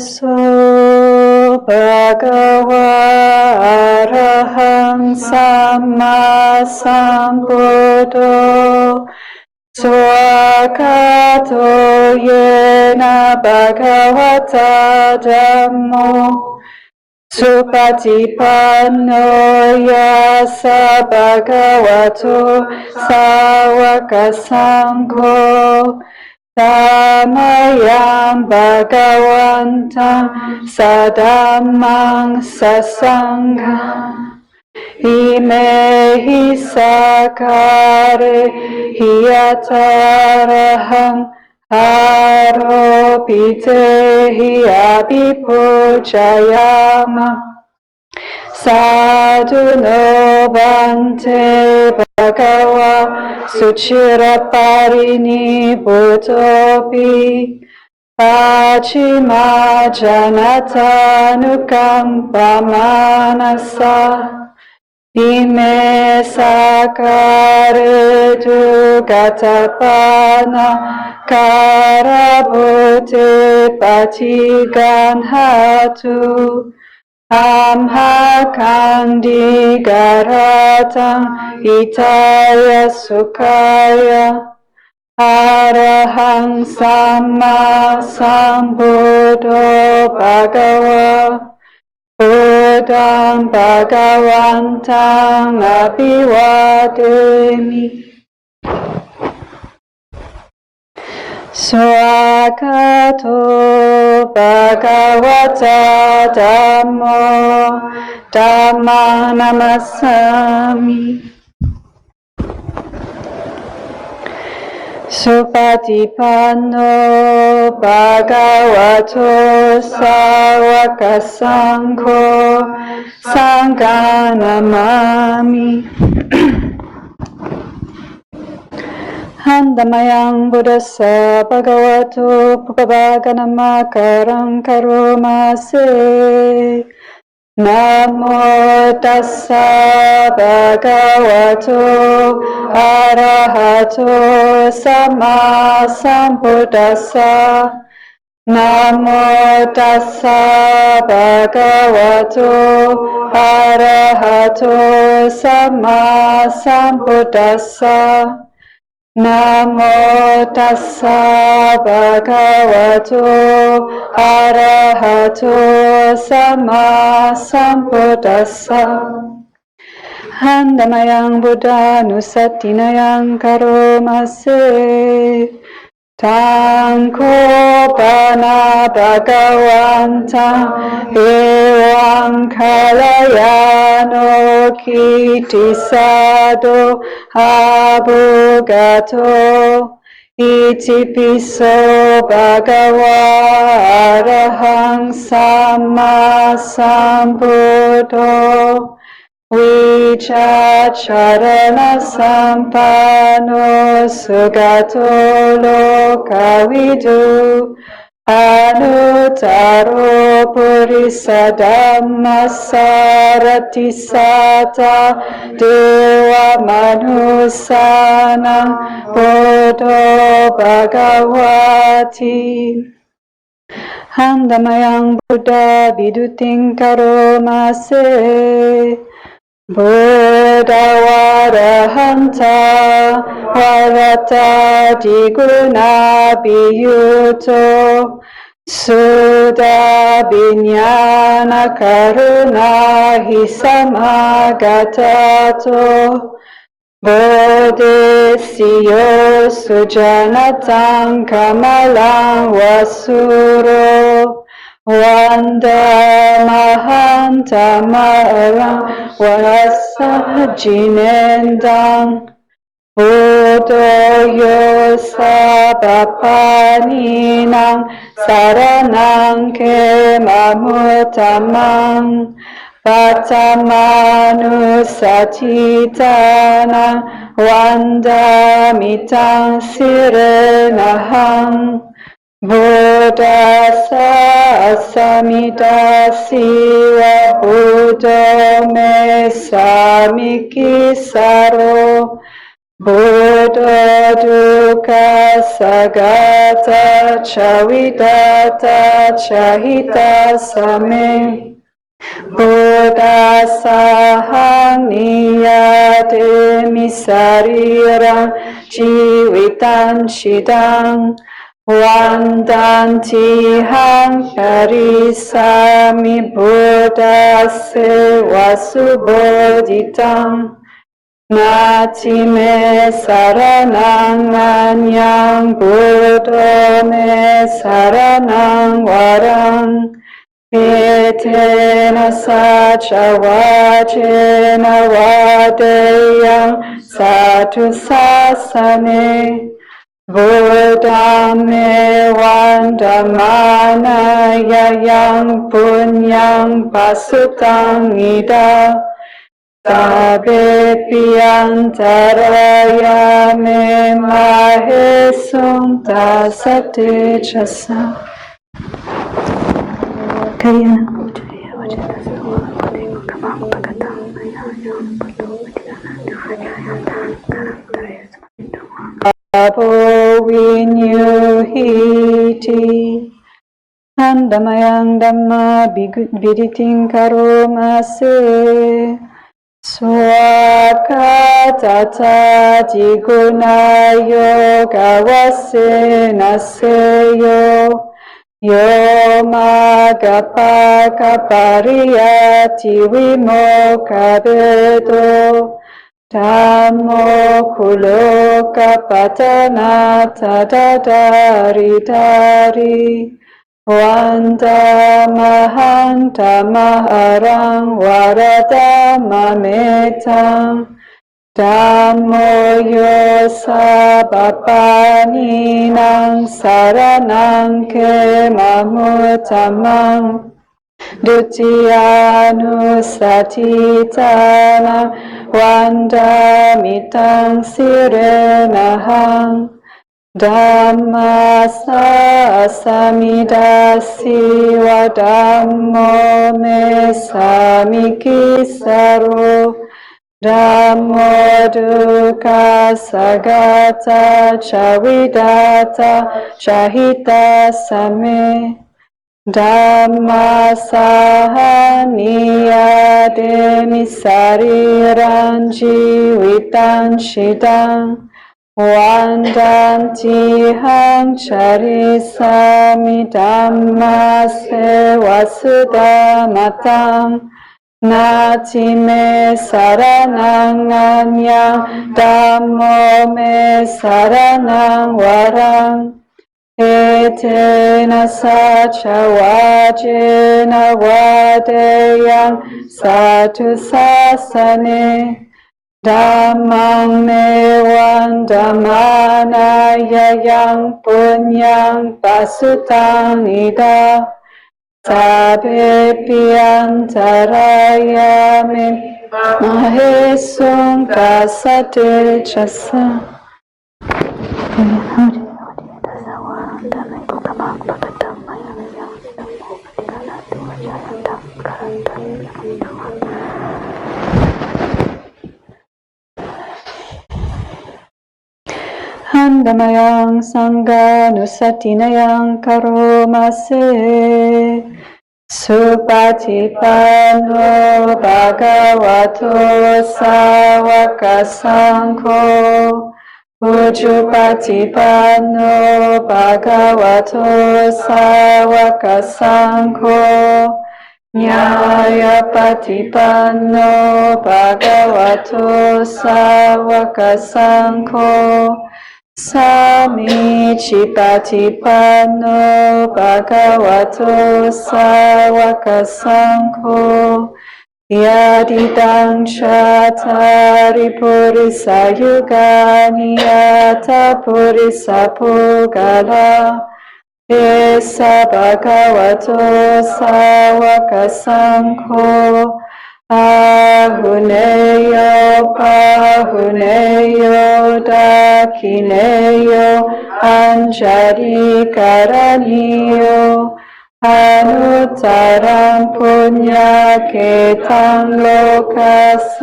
so bhagava arahang samma sambuddho swakato yena bhagavata dhammo supatipanno yassa bhagavato sāvaka saṅgho Dhammayam bhagavantam sadhammang sasangham imehi sakare hiyataraham aropitehi abhipujayama sadhuno bhante bhagava suchiraparini bhutopi pachima janatanukampa ime sakare dugatapana karabhute patiganhatu amhakandi garatam itaya sukaya arahang samma sambuddho bhagava buddham bhagavantam abhivademi swakato bhagavata dhammo dhamma namasami supatipanno bhagavato sāvaka saṅgho saṅgham namami Handhamayang buddhassa bhagavato pupavaganamakaram karomase Namo tassa bhagavato arahato samma sambuddhassa Namo tassa bhagavato arahato samma sambuddhassa Namo tassa bhagavato arahato samma sambuddhassa Handhamayang buddhanusattinayang karomase Taṅkopana bhagavantam evaṁ kalayano kitisado abhugato iti piso bhagava arahang samma sambuddho Vichacharana sampano sugato lokavidu Anutaro purisadhamma sarati sata deva manusana bodho bhagavati Handhamayang buddha viduting karomase Buddha varahanta varata diguna biyuto Sudha vinyana karuna hisamagatato Bodhisiyo sujanatam kamalam vasuro Vanda mahantamaram vasajinendam Buddho sabapaninam saranam kemamutamam Vatamanu satitana vandamitam sirenaham Buddhasa samidasiva Buddho me samikisaro Buddha dukkha sagata chavidata chahita same. Buddha sahang niyate misariram jivitan shidang vandanti hang parisami Buddha se vasubodhitam. Nati me saranang anyang Buddha me saranang varang. Etena sacha vajena vadeyang satu sasane. Buddha me vandamana yayang punyang pasutang ida. Tabe piantaraya me mahesum tasate chasa. Apo vinyuhiti Andamayang dhamma viditin karomase Swakatata diguna yoga vasena seyo Yomagapaka pariyati vimoka vedo Dhammo kuloka patana tadadari dari Vanda mahanta maharang varada mametang Dhammo yo sabapaninang saranang kemamutamang Dutiyanu satitana vandamitang sirenahang Dhamma samidasi wa dhammo me samikisaro Dhammo dukkha sagata chavidata chahita same Dhamma sahaniya demi sariran jivitan shidang Vandanti hang charisami dhamma se vasudhamatang Nati me saranang anyang dhammo me saranang varang Etena sacha vajena vadeyang satu sasane Dhammang me vandamana yayang punyang pasutang ida Tabe piantaraya me mahesum kasate chasa Handamayang sangha nusatinayang karomase Supatipano bhagavato sāvaka sangho Ujupatipano bhagavato sāvaka sangho Nyāyapatipano bhagavato sāvaka sangho Samicipatipano bhagavato sāvaka sangho Yadidang chatari purisa yugani yata purisa pugala Esa bhagavato sāvaka sangho Ahuneyo pahuneyo dakineyo anjari karaniyo Anuttaram punya ketang lokasati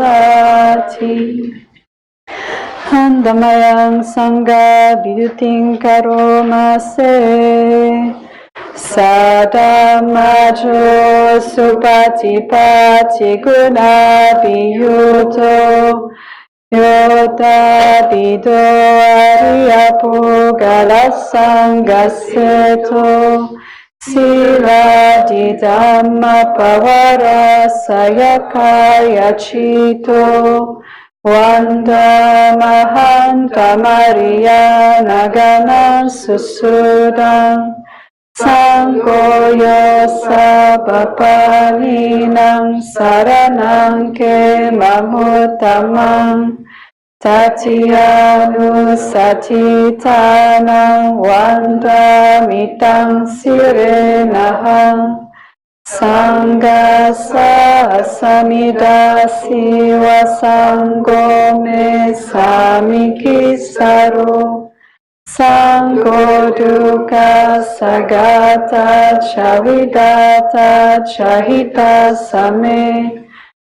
Handamayang Sangha Vidutin Karomase Sadamajo Supatipati Guna Viyuto Yota Vido Ariyapo Galasangaseto Sila Didhamma Pavara Sayakaya Chito Wanda Mahanta Maria Nagana Susudam Sangoyo Sabapaninam Saranam Ke Mamutamam Tatyanu Satitanam Wanda Mitang Sirenaham Sangha Samida Siva Sango Me Samiki Saro Sango Dukkha Sagata Chavidata Chahita Same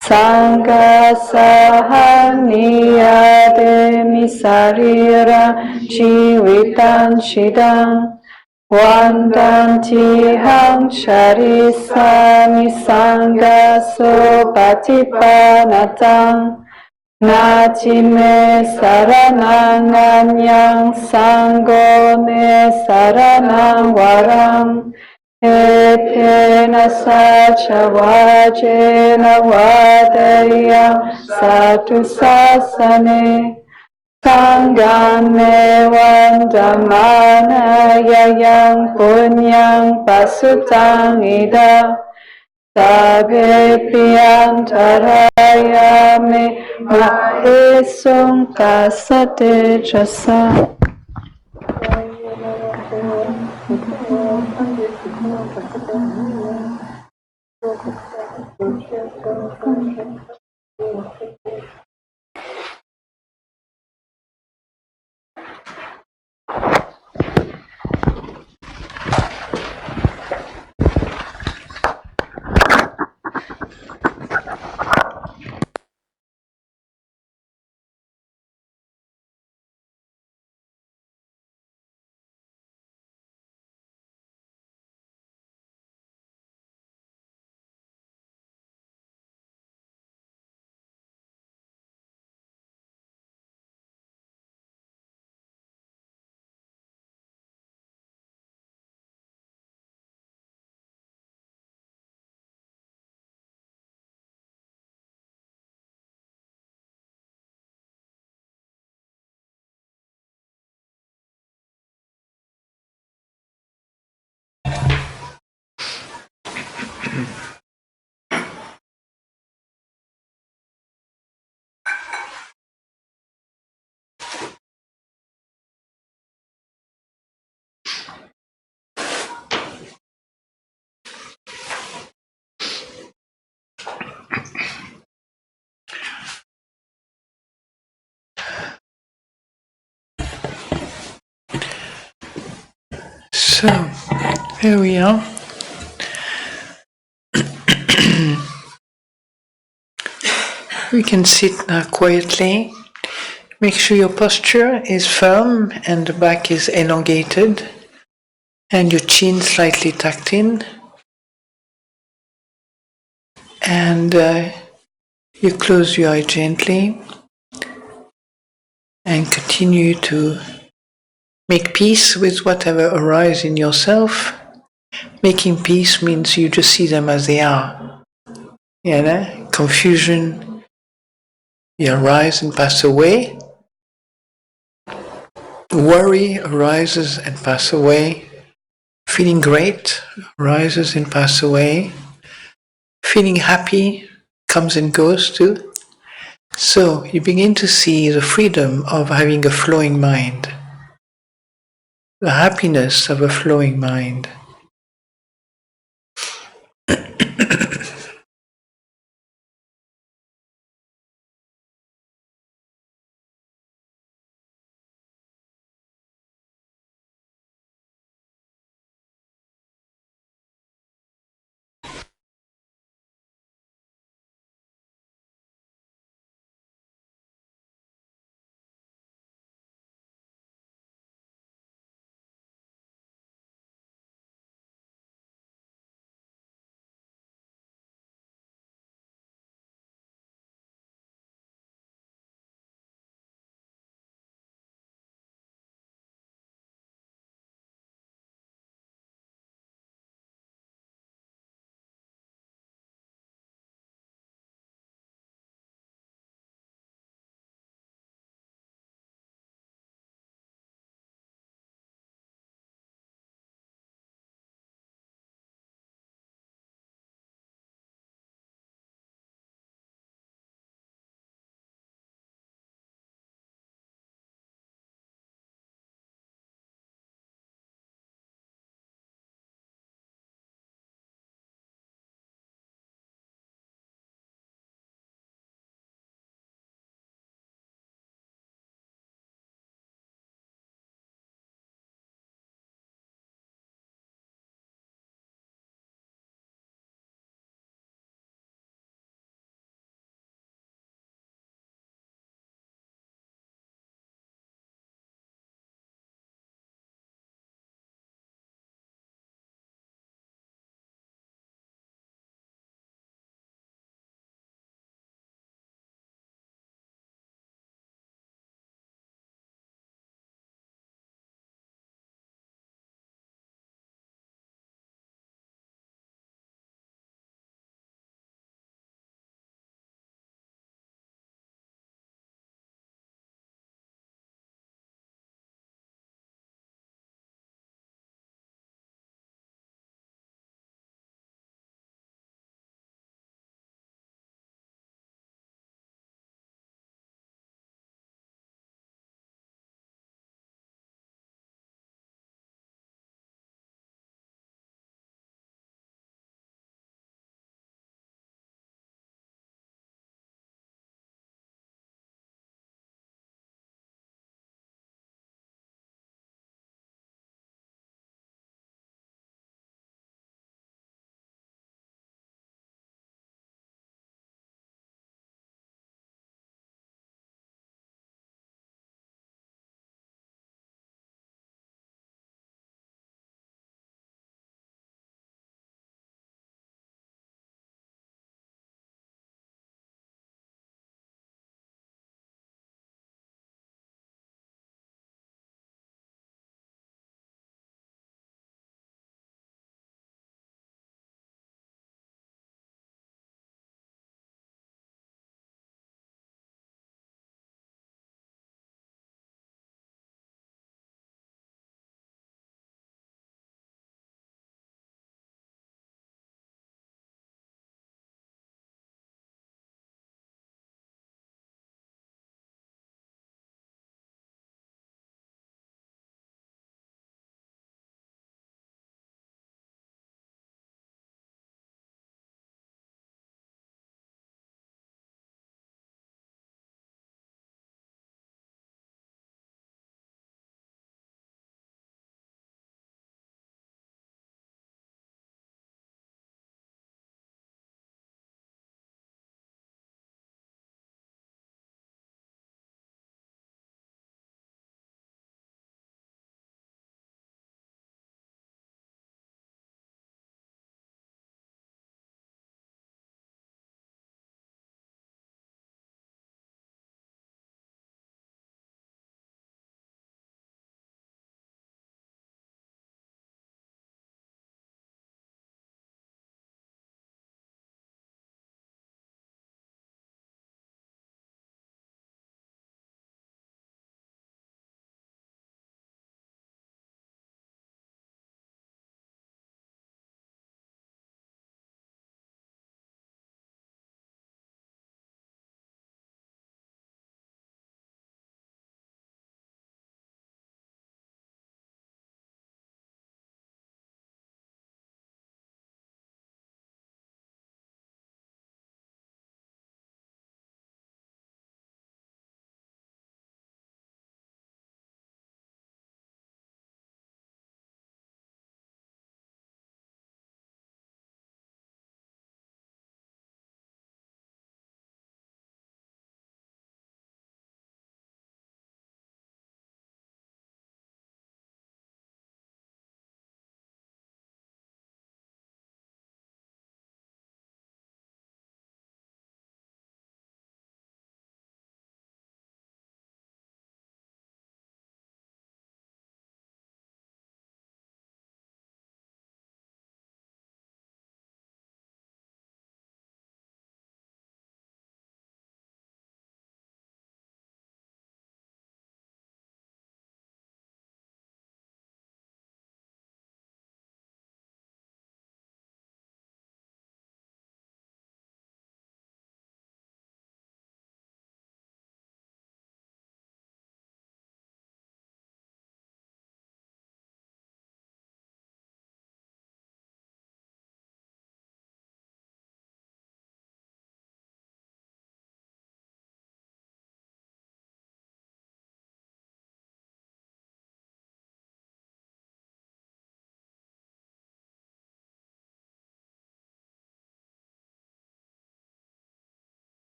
Sangha Sahaniyade Misarira Jivitan Shidam Vandanti Ham Charisami Sangha Sopatipanatam Nati me saranang anyang Sango me saranang waram Etena sacha vajena vadaya Satu sasane Sangame vandamana yayang punyang pasutang ida Sabe piantaraya me maesung kasate jasa So, here we are. We can sit now quietly. Make sure your posture is firm and the back is elongated and your chin slightly tucked in. And you close your eye gently and continue to make peace with whatever arises in yourself. Making peace means you just see them as they are. You know, confusion, you arise and pass away. Worry arises and pass away. Feeling great arises and passes away. Feeling happy comes and goes too. So you begin to see the freedom of having a flowing mind, the happiness of a flowing mind.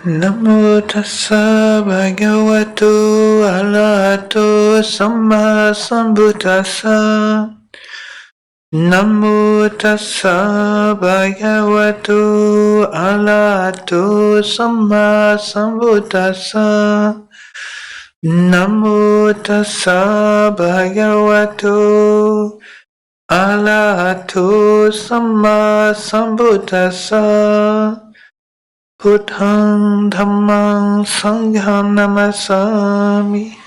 Namo tassa bhagavato arahato samma sambuddhassa. Namo tassa bhagavato arahato samma sambuddhassa. Namo tassa bhagavato arahato samma sambuddhassa. Buddhang Dhammang Sangham Namasami.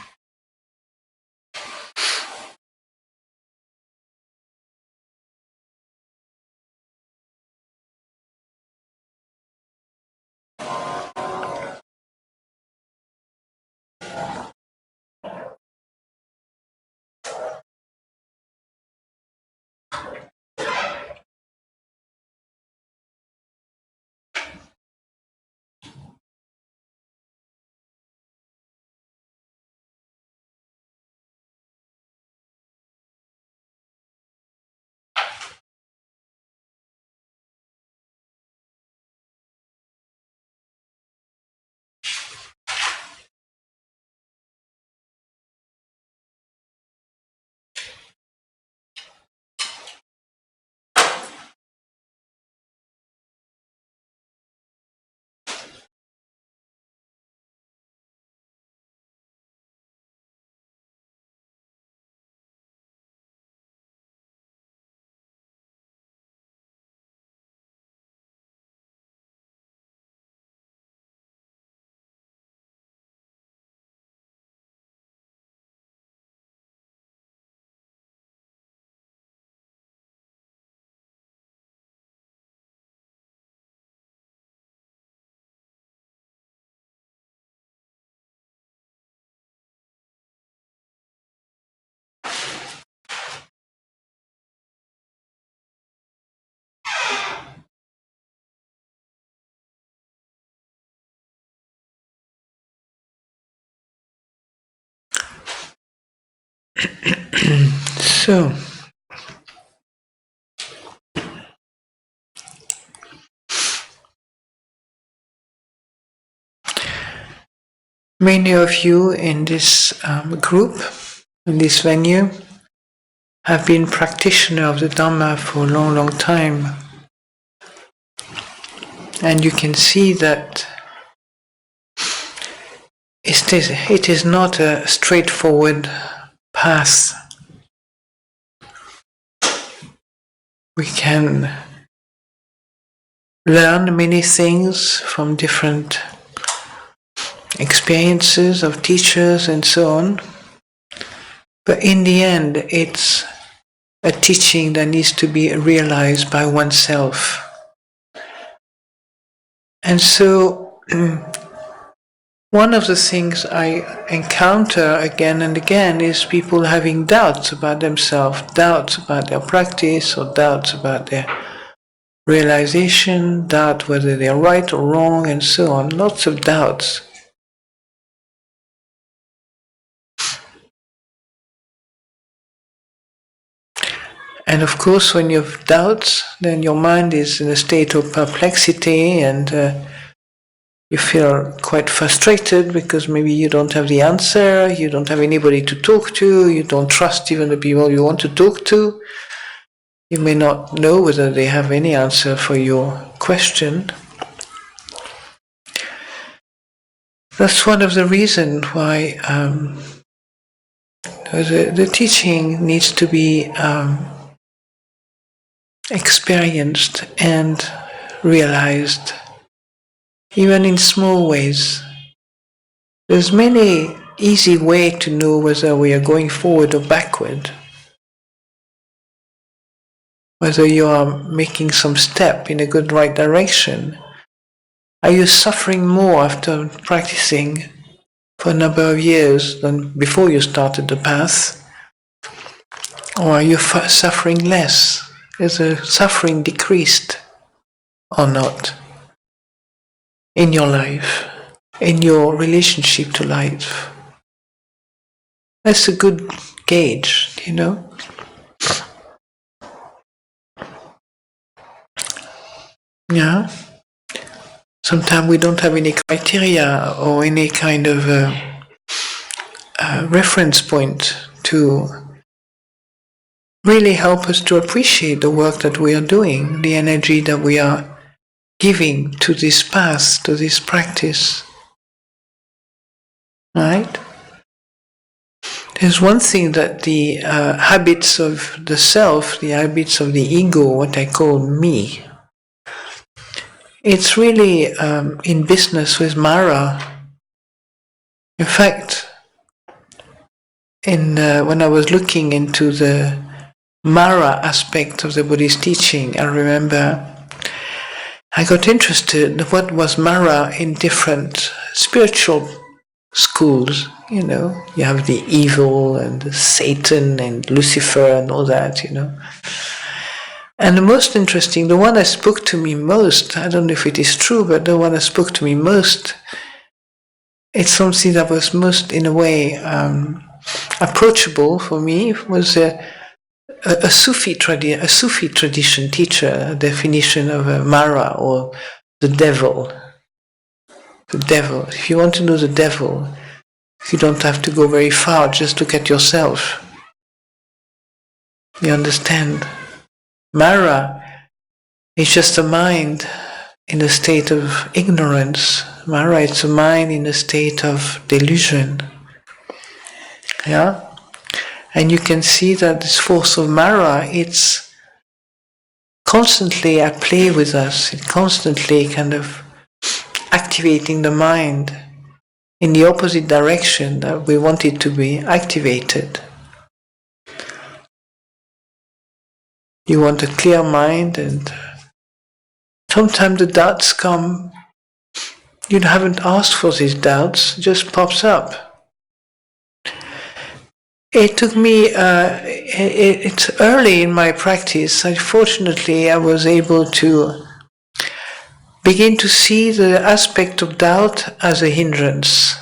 So, many of you in this group, in this venue, have been practitioners of the Dhamma for a long, long time. And you can see that it is not a straightforward path. We can learn many things from different experiences of teachers and so on. But in the end, it's a teaching that needs to be realized by oneself. And so, one of the things I encounter again and again is people having doubts about themselves, doubts about their practice, or doubts about their realization, doubt whether they're right or wrong, and so on. Lots of doubts. And of course, when you have doubts, then your mind is in a state of perplexity, and you feel quite frustrated because maybe you don't have the answer, you don't have anybody to talk to, you don't trust even the people you want to talk to. You may not know whether they have any answer for your question. That's one of the reasons why the teaching needs to be experienced and realized, even in small ways. There's many easy ways to know whether we are going forward or backward, whether you are making some step in a good right direction. Are you suffering more after practicing for a number of years than before you started the path? Or are you suffering less? Is the suffering decreased or not in your life, in your relationship to life? That's a good gauge, you know. Yeah. Sometimes we don't have any criteria or any kind of reference point to really help us to appreciate the work that we are doing, the energy that we are giving to this path, to this practice. Right? There's one thing that the habits of the self, the habits of the ego, what I call me, it's really in business with Mara. In fact, when I was looking into the Mara aspect of the Buddhist teaching, I remember I got interested in what was Mara in different spiritual schools. You know, you have the evil and Satan and Lucifer and all that, you know. And the most interesting, the one that spoke to me most, I don't know if it is true, but the one that spoke to me most, it's something that was most, in a way, approachable for me, was a Sufi tradition teacher, a definition of a Mara, or the devil. The devil. If you want to know the devil, you don't have to go very far, just look at yourself. You understand? Mara is just a mind in a state of ignorance. Mara is a mind in a state of delusion. Yeah? And you can see that this force of Mara, it's constantly at play with us. It's constantly kind of activating the mind in the opposite direction that we want it to be activated. You want a clear mind, and sometimes the doubts come. You haven't asked for these doubts, it just pops up. It took me, it's early in my practice. Unfortunately, I was able to begin to see the aspect of doubt as a hindrance.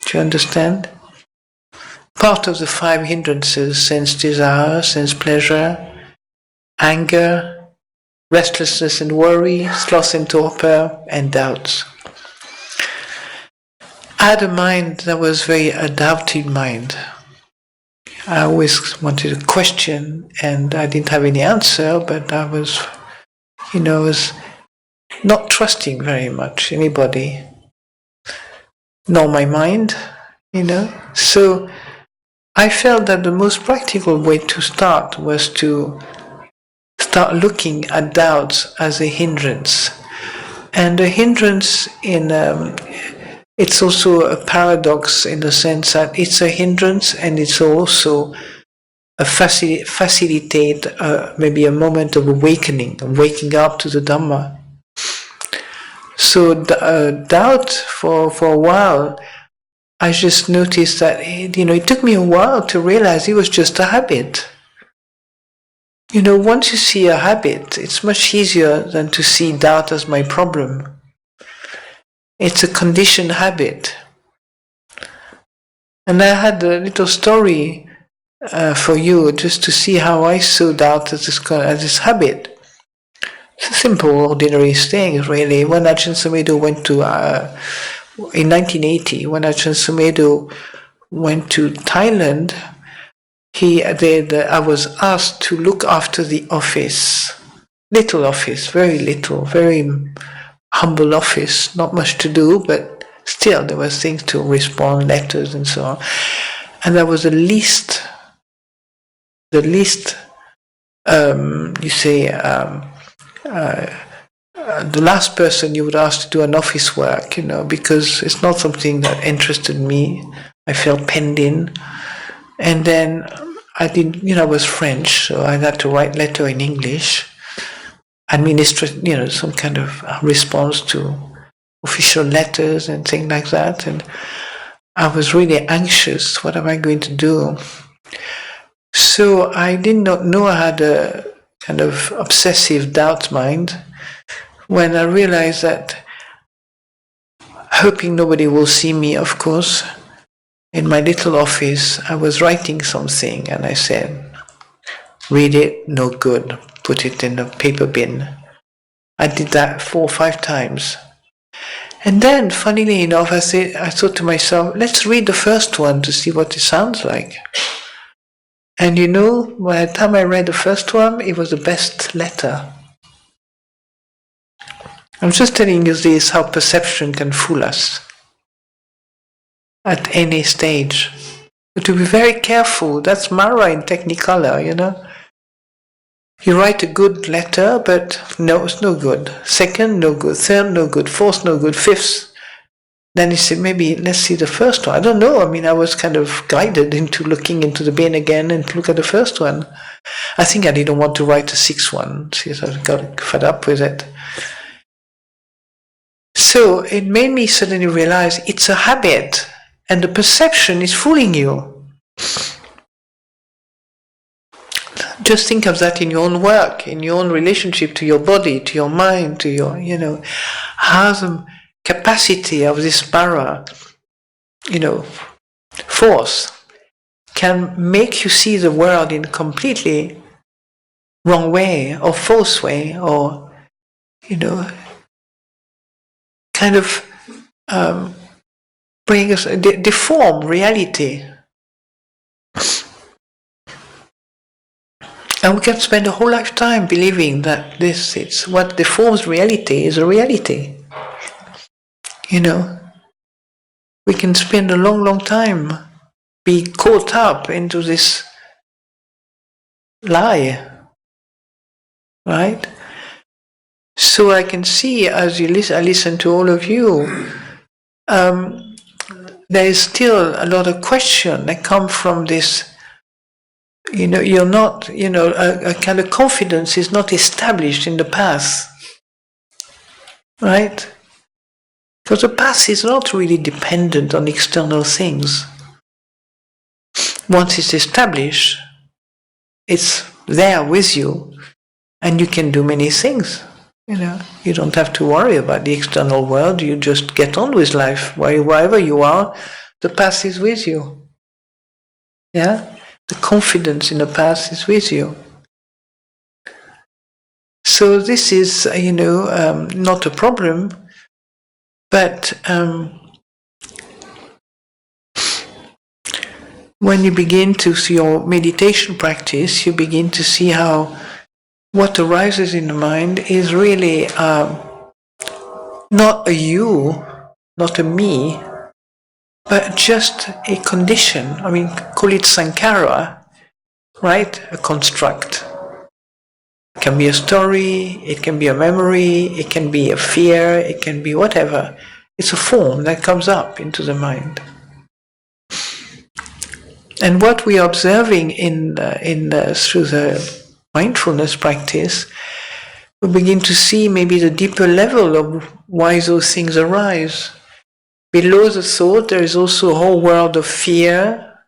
Do you understand? Part of the five hindrances: sense desire, sense pleasure, anger, restlessness and worry, sloth and torpor, and doubts. I had a mind that was a doubting mind. I always wanted to question, and I didn't have any answer, but I was, was not trusting very much anybody, nor my mind, So I felt that the most practical way to start was to start looking at doubts as a hindrance. And a hindrance it's also a paradox in the sense that it's a hindrance and it's also a facilitate maybe a moment of awakening, of waking up to the Dhamma. So doubt for a while, I just noticed that, it took me a while to realize it was just a habit. Once you see a habit, it's much easier than to see doubt as my problem. It's a conditioned habit. And I had a little story for you, just to see how I saw doubt as this habit. It's a simple, ordinary thing, really. When Ajahn Sumedho went to, in 1980, when Ajahn Sumedho went to Thailand, I was asked to look after the office. Little office, very little, very humble office, not much to do, but still there were things to respond, letters and so on. And that was the least, the last person you would ask to do an office work, because it's not something that interested me. I felt penned in. And then I was French, so I had to write letter in English, administer, some kind of response to official letters and things like that. And I was really anxious. What am I going to do? So I did not know I had a kind of obsessive doubt mind when I realized that, hoping nobody will see me, of course, in my little office, I was writing something and I said, read it, no good, put it in the paper bin. I did that 4 or 5 times. And then, funnily enough, I thought to myself, let's read the first one to see what it sounds like. And you know, by the time I read the first one, it was the best letter. I'm just telling you this, how perception can fool us at any stage. But to be very careful, that's Mara in Technicolor, you know. You write a good letter, but no, it's no good. Second, no good. Third, no good. Fourth, no good. Fifth, then you say, maybe let's see the first one. I don't know. I mean, I was kind of guided into looking into the bin again and look at the first one. I think I didn't want to write a 6th one, so I got fed up with it. So it made me suddenly realize it's a habit, and the perception is fooling you. Just think of that in your own work, in your own relationship to your body, to your mind, to your, how the capacity of this para, force can make you see the world in a completely wrong way or false way, or, kind of bring us, deform reality. And we can spend a whole lifetime believing that it's what deforms reality is a reality. We can spend a long, long time be caught up into this lie, right? So I can see, as I listen to all of you, there is still a lot of question that come from this. You're not, a kind of confidence is not established in the path, right? Because the path is not really dependent on external things. Once it's established, it's there with you, and you can do many things. You don't have to worry about the external world. You just get on with life. Wherever you are, the path is with you. Yeah? The confidence in the path is with you. So this is, not a problem, but when you begin to see your meditation practice, you begin to see how what arises in the mind is really not a you, not a me, but just a condition. I mean, call it sankhara, right? A construct. It can be a story, it can be a memory, it can be a fear, it can be whatever. It's a form that comes up into the mind. And what we are observing through the mindfulness practice, we begin to see maybe the deeper level of why those things arise. Below the thought, there is also a whole world of fear,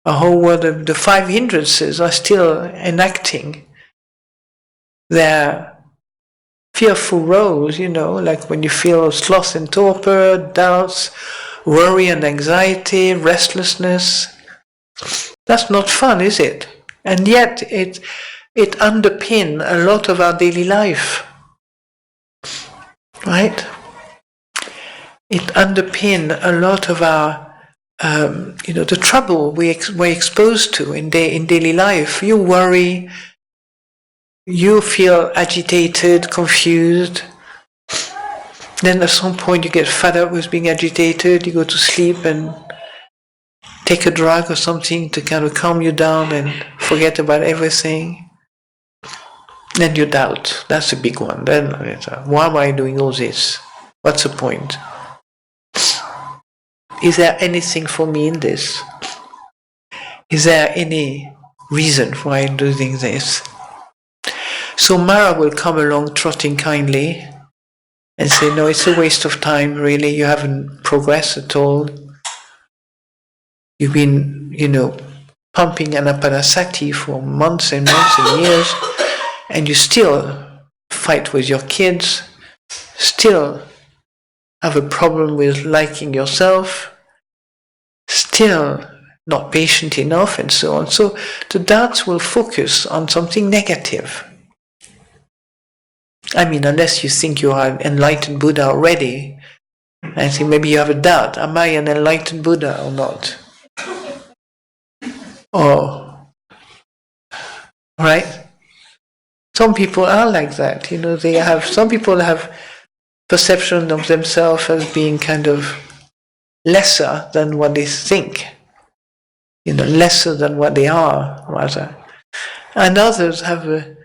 a whole world of the 5 hindrances are still enacting their fearful roles, like when you feel sloth and torpor, doubts, worry and anxiety, restlessness. That's not fun, is it? And yet it underpins a lot of our daily life, right? It underpins a lot of our, the trouble we're exposed to in daily life. You worry, you feel agitated, confused. Then at some point you get fed up with being agitated, you go to sleep and take a drug or something to kind of calm you down and forget about everything. Then you doubt. That's a big one. Then why am I doing all this? What's the point? Is there anything for me in this? Is there any reason why I'm doing this? So Mara will come along trotting kindly and say, no, it's a waste of time, really. You haven't progressed at all. You've been, pumping anapanasati for months and months and years, and you still fight with your kids, still have a problem with liking yourself, still not patient enough, and so on. So the doubts will focus on something negative. I mean, unless you think you are an enlightened Buddha already, I think maybe you have a doubt. Am I an enlightened Buddha or not? Right? Some people are like that. Some people have perception of themselves as being kind of lesser than what they think. Lesser than what they are, rather. And others have a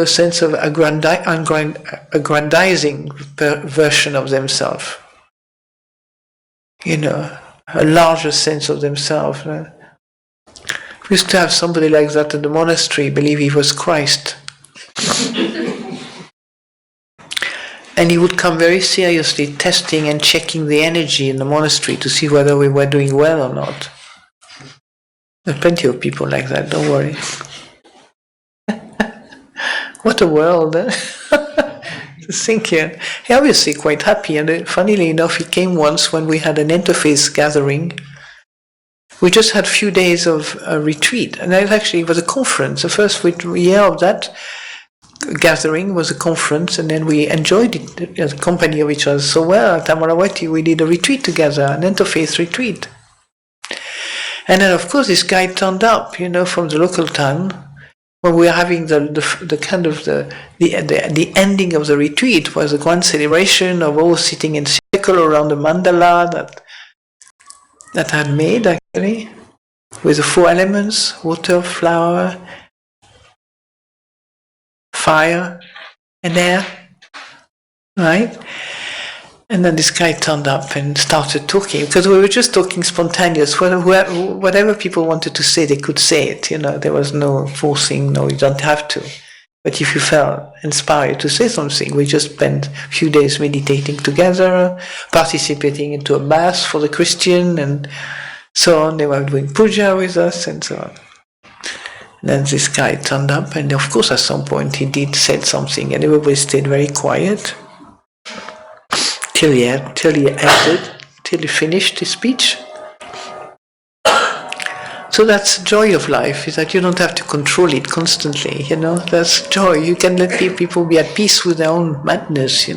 sense of aggrandizing version of themselves. A larger sense of themselves. We used to have somebody like that in the monastery, believe he was Christ. And he would come very seriously testing and checking the energy in the monastery to see whether we were doing well or not. There are plenty of people like that, don't worry. What a world, eh? To think here. He's obviously quite happy, and funnily enough, he came once when we had an interfaith gathering. We just had a few days of a retreat, and it was a conference. The first year of that gathering was a conference, and then we enjoyed it as a company of each other so well. At Amaravati, we did a retreat together, an interfaith retreat. And then, of course, this guy turned up, from the local town. When we were having the ending of the retreat was a grand celebration of all sitting in circle around the mandala that I had made, actually, with the 4 elements: water, flower, fire, and air, right? And then this guy turned up and started talking, because we were just talking spontaneous. Whatever people wanted to say, they could say it. There was no forcing. No, you don't have to. But if you felt inspired to say something, we just spent a few days meditating together, participating into a mass for the Christian, and so on. They were doing puja with us, and so on. And then this guy turned up, and of course, at some point, he said something, and everybody stayed very quiet. Till he finished his speech. So that's the joy of life, is that you don't have to control it constantly, That's joy. You can let people be at peace with their own madness,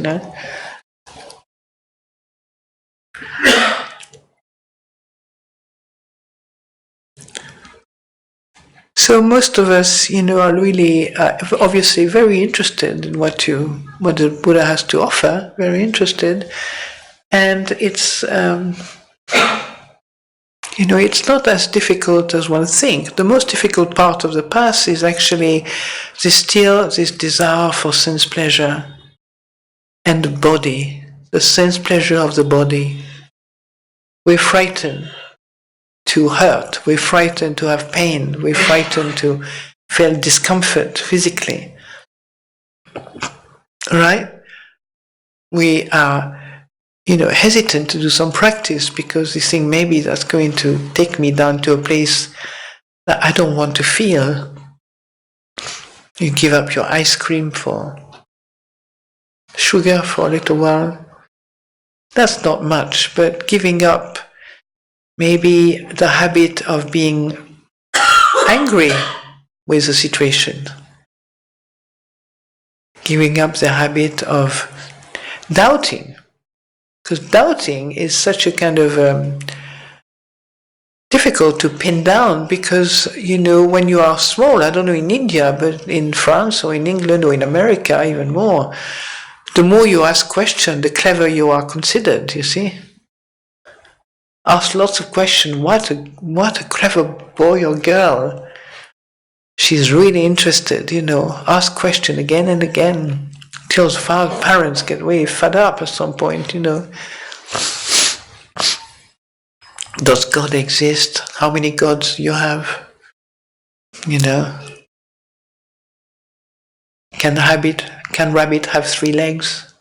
So most of us, are really obviously very interested in what the Buddha has to offer. Very interested, and it's it's not as difficult as one thinks. The most difficult part of the path is actually this desire for sense pleasure and the body, the sense pleasure of the body. We're frightened to hurt, we're frightened to have pain, we're frightened to feel discomfort physically. Right? We are, hesitant to do some practice because we think maybe that's going to take me down to a place that I don't want to feel. You give up your ice cream for sugar for a little while. That's not much, but giving up maybe the habit of being angry with the situation. Giving up the habit of doubting. Because doubting is such a kind of difficult to pin down because, when you are small, I don't know in India, but in France or in England or in America even more, the more you ask questions, the clever you are considered, you see. Ask lots of questions. What a clever boy or girl. She's really interested, Ask question again and again till the parents get way fed up at some point, Does God exist? How many gods do you have? Can rabbit have 3 legs?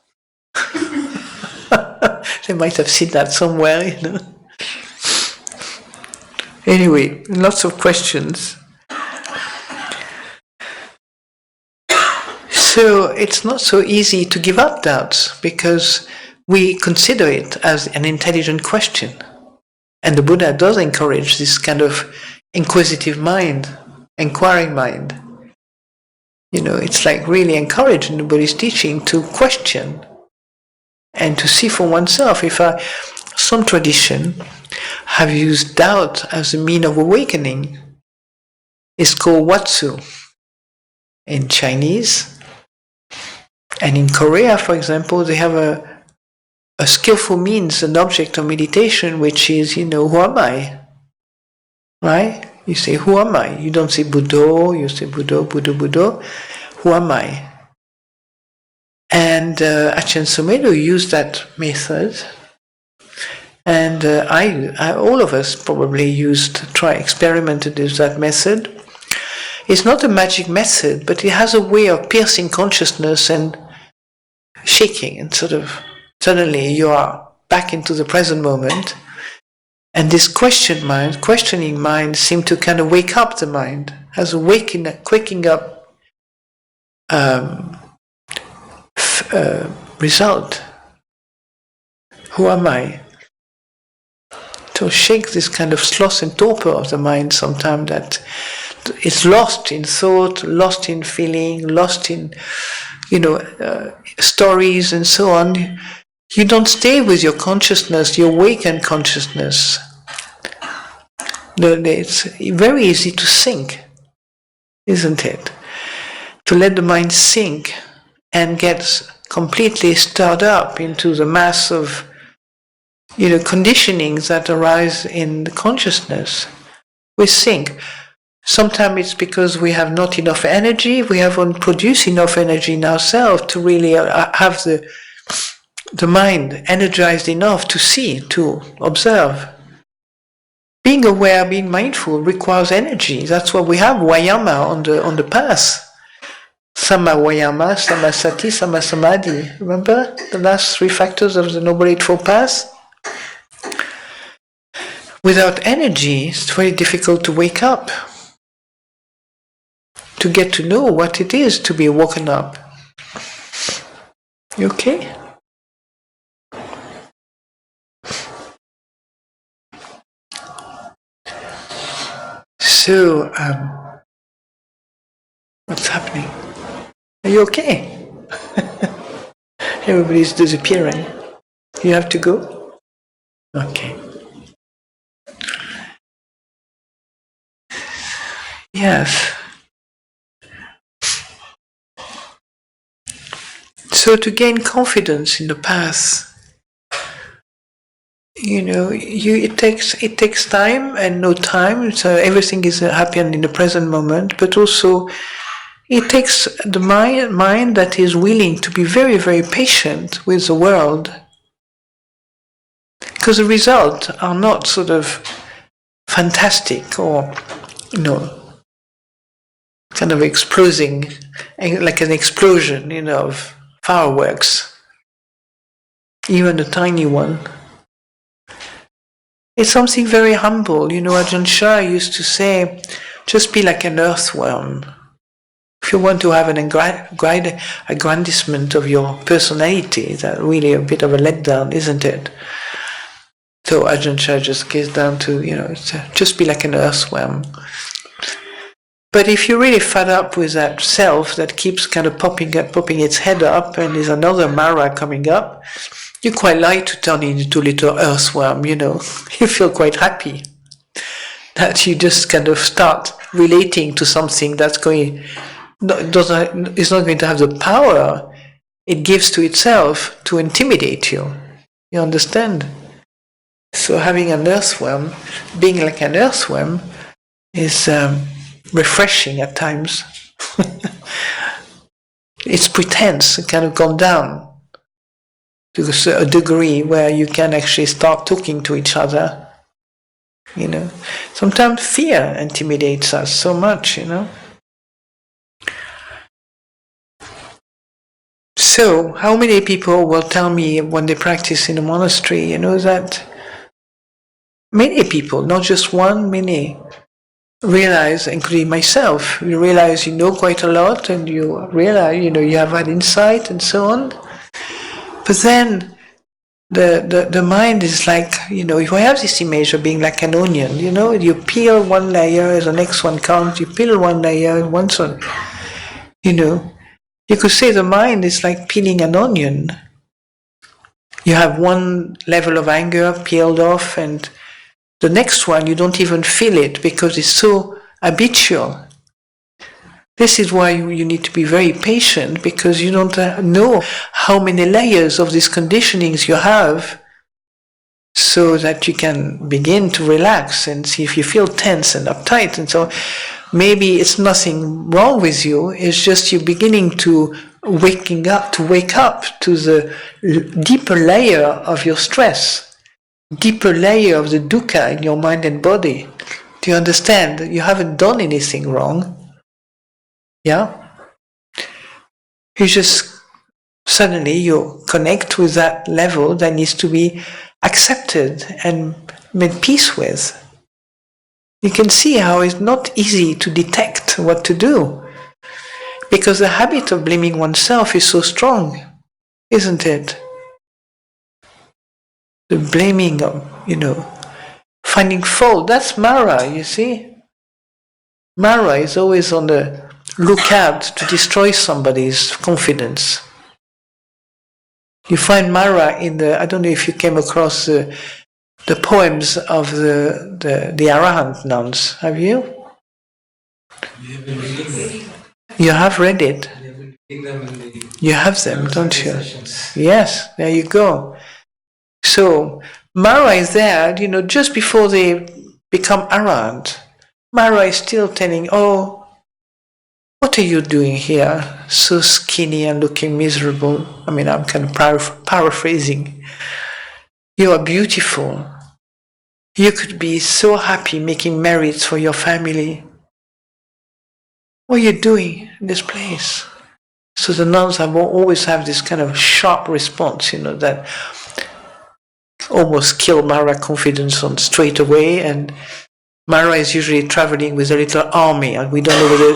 They might have seen that somewhere, Anyway, lots of questions. So it's not so easy to give up doubts because we consider it as an intelligent question. And the Buddha does encourage this kind of inquisitive mind, inquiring mind. You know, it's like really encouraging the Buddhist teaching to question and to see for oneself. Some tradition have used doubt as a mean of awakening. It's called Watsu in Chinese. And in Korea, for example, they have a skillful means, an object of meditation, which is, who am I? Right? You say, who am I? You don't say Buddho, you say Buddho, Buddho, Buddho. Who am I? And Ajahn Sumedho used that method. And all of us probably experimented with that method. It's not a magic method, but it has a way of piercing consciousness and shaking, and sort of suddenly you are back into the present moment. And this questioning mind seems to kind of wake up the mind, has a waking up result. Who am I? To shake this kind of sloth and torpor of the mind sometimes that is lost in thought, lost in feeling, lost in, stories and so on. You don't stay with your consciousness, your awakened consciousness. It's very easy to sink, isn't it? To let the mind sink and get completely stirred up into the mass of, conditionings that arise in the consciousness. We sink. Sometimes it's because we have not enough energy, we haven't produced enough energy in ourselves to really have the mind energized enough to see, to observe. Being aware, being mindful requires energy. That's why we have Vayama on the path. Sama Vayama, Sama Sati, Sama Samadhi. Remember the last 3 factors of the Noble Eightfold Path? Without energy, it's very difficult to wake up, to get to know what it is to be woken up. You okay? So, what's happening? Are you okay? Everybody's disappearing. You have to go? Okay. Yes. So to gain confidence in the path, it takes time and no time. So everything is happening in the present moment, but also it takes the mind that is willing to be very, very patient with the world, because the results are not sort of fantastic or kind of exploding, like an explosion, of fireworks, even a tiny one. It's something very humble. Ajahn Sundara used to say, just be like an earthworm. If you want to have an aggrandizement of your personality, that's really a bit of a letdown, isn't it? So Ajahn Sundara just gets down to, just be like an earthworm. But if you're really fed up with that self that keeps kind of popping its head up, and there's another Mara coming up, you quite like to turn into a little earthworm, You feel quite happy that you just kind of start relating to something that's is not going to have the power it gives to itself to intimidate you. You understand? So having an earthworm, being like an earthworm, is refreshing at times. It's pretense, it kind of gone down to a degree where you can actually start talking to each other. Sometimes fear intimidates us so much, So, how many people will tell me when they practice in a monastery, that many people, not just one, many, realize, including myself, you realize you know quite a lot and you realize, you have had insight and so on. But then the mind is like, if I have this image of being like an onion, you peel one layer, the next one comes, you peel one layer, one, you could say the mind is like peeling an onion. You have one level of anger peeled off, and the next one you don't even feel it because it's so habitual. This is why you need to be very patient, because you don't know how many layers of these conditionings you have, so that you can begin to relax and see if you feel tense and uptight. And so maybe it's nothing wrong with you, it's just you beginning to wake up to the deeper layer of your stress, deeper layer of the dukkha in your mind and body. Do you understand that you haven't done anything wrong? Yeah? You just suddenly you connect with that level that needs to be accepted and made peace with. You can see how it's not easy to detect what to do, because the habit of blaming oneself is so strong, isn't it? The blaming of, finding fault, that's Mara, you see? Mara is always on the lookout to destroy somebody's confidence. You find Mara in I don't know if you came across the poems of the Arahant nuns, have you? You have read it? You have them, don't you? Yes, there you go. So, Mara is there, just before they become Arahant. Mara is still telling, oh, what are you doing here? So skinny and looking miserable. I mean, I'm kind of paraphrasing. You are beautiful. You could be so happy making merits for your family. What are you doing in this place? So the nuns always have this kind of sharp response, that almost kill Mara confidence on straight away. And Mara is usually traveling with a little army, and we don't know whether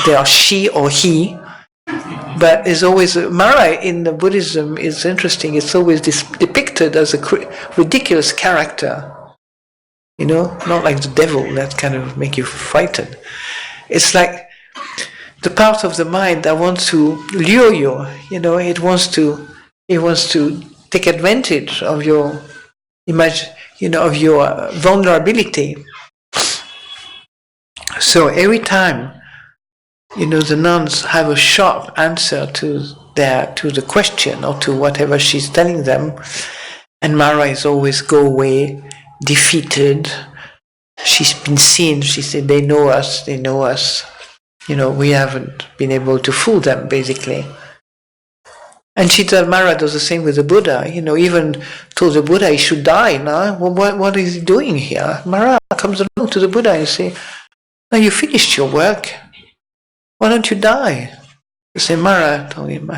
they are she or he. But there's always Mara in the Buddhism is interesting. It's always depicted as a ridiculous character, not like the devil that kind of make you frightened. It's like the part of the mind that wants to lure you. It wants to take advantage of your of your vulnerability. So every time, the nuns have a sharp answer to the question or to whatever she's telling them, and Mara is always go away, defeated. She's been seen. She said, they know us. We haven't been able to fool them, basically. And Mara does the same with the Buddha. Even told the Buddha he should die. Now, what is he doing here? Mara comes along to the Buddha and says, now you finished your work. Why don't you die? You say, Mara told him,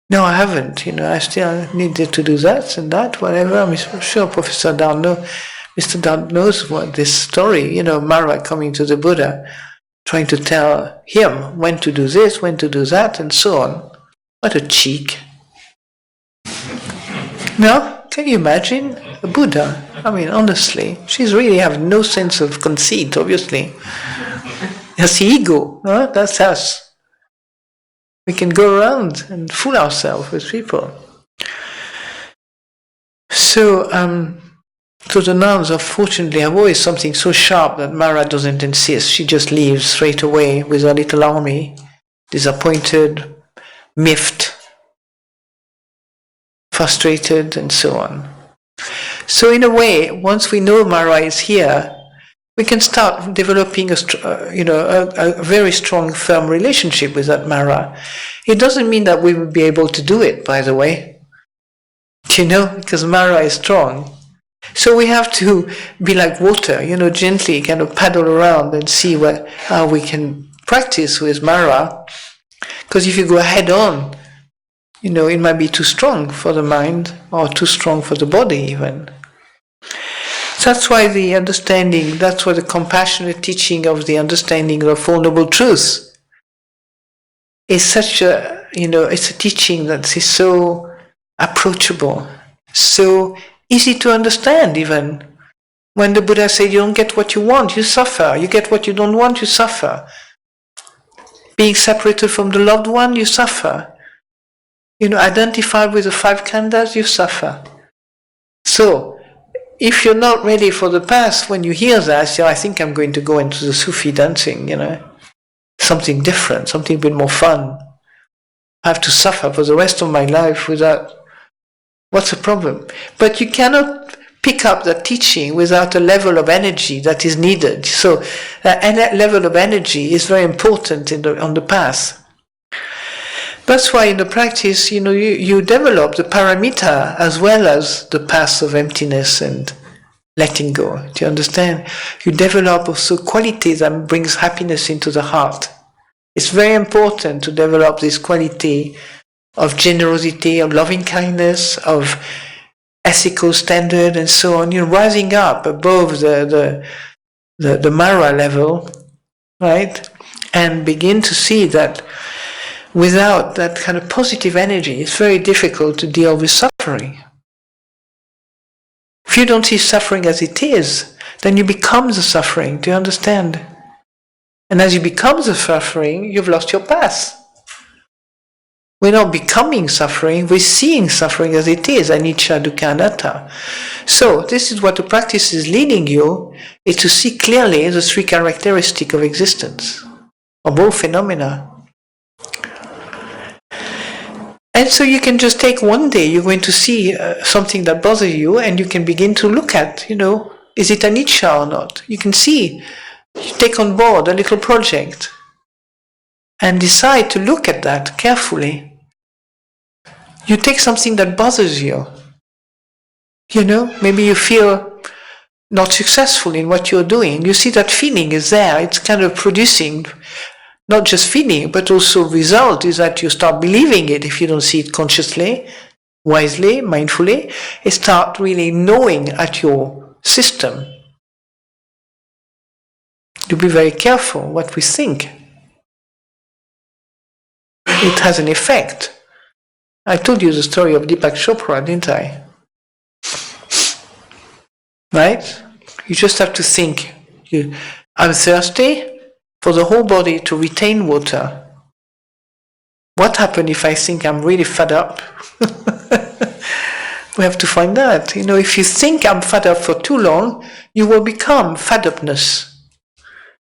no, I haven't. I still needed to do that and that, whatever. I'm sure Professor Mr. Dowd knows what this story, Mara coming to the Buddha, trying to tell him when to do this, when to do that, and so on. What a cheek. Now, can you imagine a Buddha? I mean, honestly, she's really have no sense of conceit, obviously. That's the ego, huh? That's us. We can go around and fool ourselves with people. So the nuns, unfortunately, have always something so sharp that Mara doesn't insist. She just leaves straight away with her little army, disappointed, miffed, frustrated, and so on. So in a way, once we know Mara is here, we can start developing a very strong, firm relationship with that Mara. It doesn't mean that we will be able to do it, by the way, because Mara is strong. So we have to be like water, gently kind of paddle around and see how we can practice with Mara. Because if you go head on, it might be too strong for the mind or too strong for the body even. That's why the understanding, that's why the compassionate teaching of the understanding of Four Noble Truths is such a, it's a teaching that is so approachable, so easy to understand even. When the Buddha said, you don't get what you want, you suffer. You get what you don't want, you suffer. Being separated from the loved one, you suffer. Identified with the five khandhas, you suffer. So, if you're not ready for the past, when you hear that, I think I'm going to go into the Sufi dancing, something different, something a bit more fun. I have to suffer for the rest of my life without, what's the problem? But you cannot pick up that teaching without a level of energy that is needed. So, and that level of energy is very important on the path. That's why in the practice, you develop the paramita as well as the path of emptiness and letting go. Do you understand? You develop also quality that brings happiness into the heart. It's very important to develop this quality of generosity, of loving kindness, of ethical standard and so on, rising up above the Mara level, right? And begin to see that without that kind of positive energy, it's very difficult to deal with suffering. If you don't see suffering as it is, then you become the suffering. Do you understand? And as you become the suffering, you've lost your path. We're not becoming suffering, we're seeing suffering as it is, anicca, dukkha, anatta. So, this is what the practice is leading you, is to see clearly the three characteristics of existence, of all phenomena. And so you can just take one day, you're going to see something that bothers you, and you can begin to look at, is it anicca or not? You can see, you take on board a little project, and decide to look at that carefully. You take something that bothers you. Maybe you feel not successful in what you're doing. You see that feeling is there. It's kind of producing, not just feeling, but also result is that you start believing it if you don't see it consciously, wisely, mindfully. You start really knowing at your system. To be very careful what we think. It has an effect. I told you the story of Deepak Chopra, didn't I? Right? You just have to think, I'm thirsty, for the whole body to retain water. What happens if I think I'm really fed up? We have to find that. If you think I'm fed up for too long, you will become fed upness.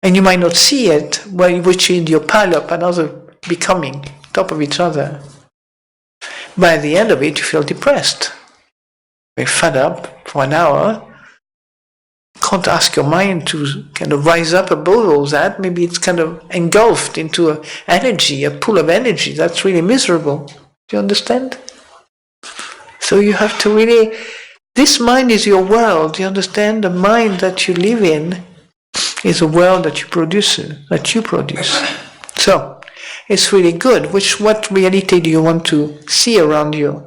And you might not see it, which in your pile up another becoming, top of each other. By the end of it, you feel depressed. You're fed up for an hour. Can't ask your mind to kind of rise up above all that. Maybe it's kind of engulfed into a pool of energy. That's really miserable. Do you understand? So you have to really, this mind is your world. Do you understand? The mind that you live in is a world that you produce. So, it's really good. What reality do you want to see around you?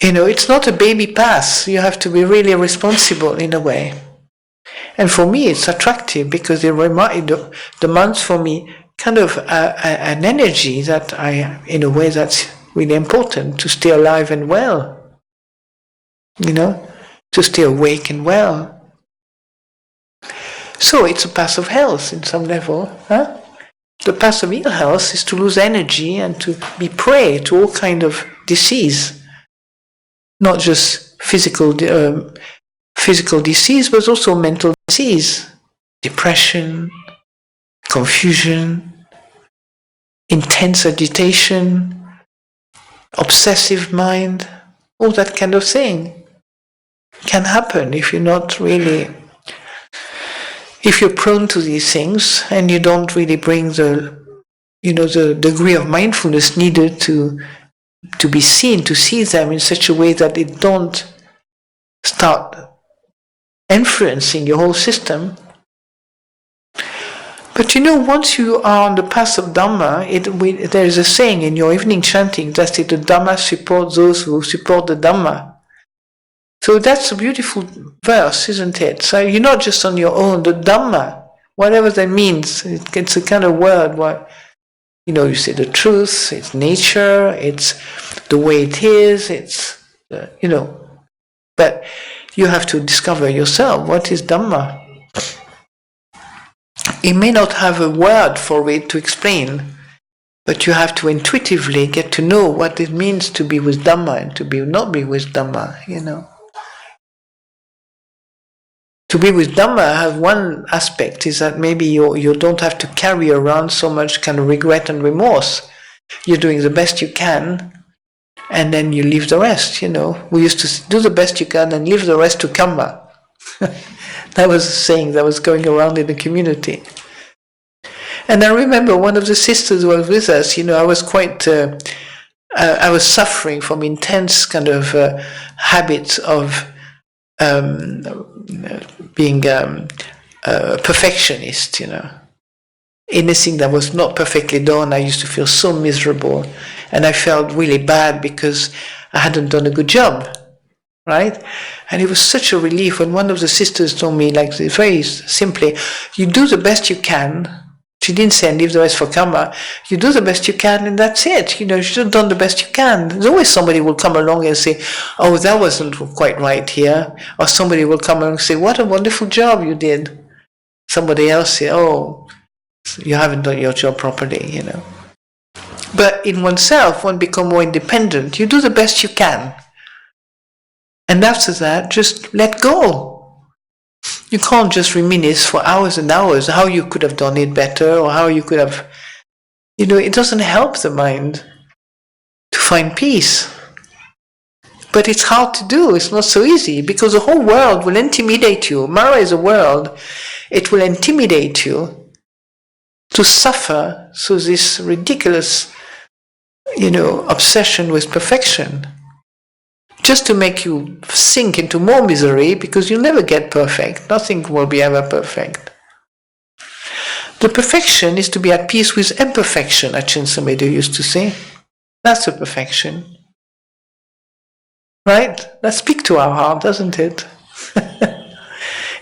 It's not a baby path. You have to be really responsible in a way. And for me, it's attractive because it demands for me kind of an energy that in a way that's really important to stay alive and well. To stay awake and well. So it's a path of health in some level, huh? The path of ill health is to lose energy and to be prey to all kind of disease. Not just physical disease, but also mental disease. Depression, confusion, intense agitation, obsessive mind, all that kind of thing can happen if you're not really, if you're prone to these things and you don't really bring the degree of mindfulness needed to be seen, to see them in such a way that it don't start influencing your whole system. But once you are on the path of Dhamma, there is a saying in your evening chanting that the Dhamma supports those who support the Dhamma. So that's a beautiful verse, isn't it? So you're not just on your own. The Dhamma, whatever that means, it's a kind of word where, you say the truth, it's nature, it's the way it is, it's, but you have to discover yourself, what is Dhamma? It may not have a word for it to explain, but you have to intuitively get to know what it means to be with Dhamma and to be not be with Dhamma, To be with Dhamma has one aspect, is that maybe you don't have to carry around so much kind of regret and remorse. You're doing the best you can, and then you leave the rest, We used to do the best you can and leave the rest to karma. That was a saying that was going around in the community. And I remember one of the sisters who was with us, I was quite, I was suffering from intense kind of habits of being a perfectionist, Anything that was not perfectly done, I used to feel so miserable. And I felt really bad because I hadn't done a good job, right? And it was such a relief when one of the sisters told me, like very simply, you do the best you can. She didn't say, and leave the rest for karma. You do the best you can, and that's it. You should have done the best you can. There's always somebody will come along and say, oh, that wasn't quite right here. Or somebody will come along and say, what a wonderful job you did. Somebody else say, oh, you haven't done your job properly, But in oneself, one become more independent. You do the best you can. And after that, just let go. You can't just reminisce for hours and hours how you could have done it better or how you could have, it doesn't help the mind to find peace. But it's hard to do, it's not so easy because the whole world will intimidate you. Mara is a world, it will intimidate you to suffer through this ridiculous, obsession with perfection. Just to make you sink into more misery because you'll never get perfect. Nothing will be ever perfect. The perfection is to be at peace with imperfection, Ajahn Sumedho used to say. That's the perfection. Right? That speaks to our heart, doesn't it?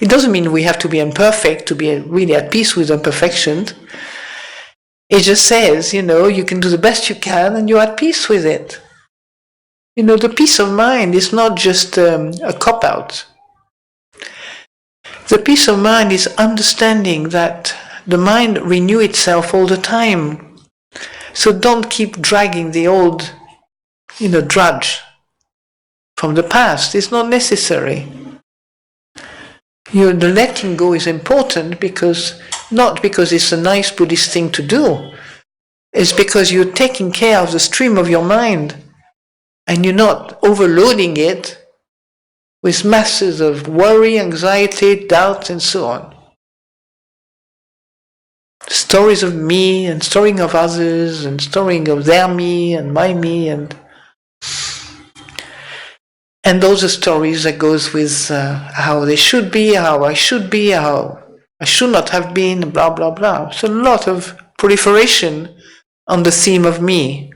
It doesn't mean we have to be imperfect to be really at peace with imperfection. It just says, you can do the best you can and you're at peace with it. The peace of mind is not just a cop-out. The peace of mind is understanding that the mind renews itself all the time. So don't keep dragging the old, drudge from the past. It's not necessary. The letting go is important not because it's a nice Buddhist thing to do. It's because you're taking care of the stream of your mind. And you're not overloading it with masses of worry, anxiety, doubt, and so on. Stories of me, and stories of others, and stories of their me, and my me, and those are stories that goes with how they should be, how I should be, how I should not have been, blah, blah, blah. So a lot of proliferation on the theme of me.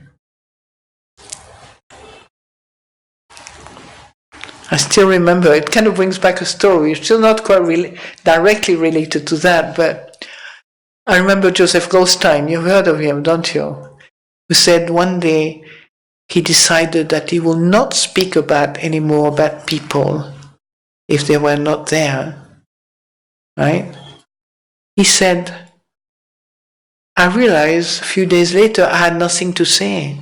I still remember, it kind of brings back a story, it's still not quite directly related to that, but I remember Joseph Goldstein, you've heard of him, don't you? Who said one day he decided that he will not speak anymore about people if they were not there, right? He said, I realized a few days later I had nothing to say.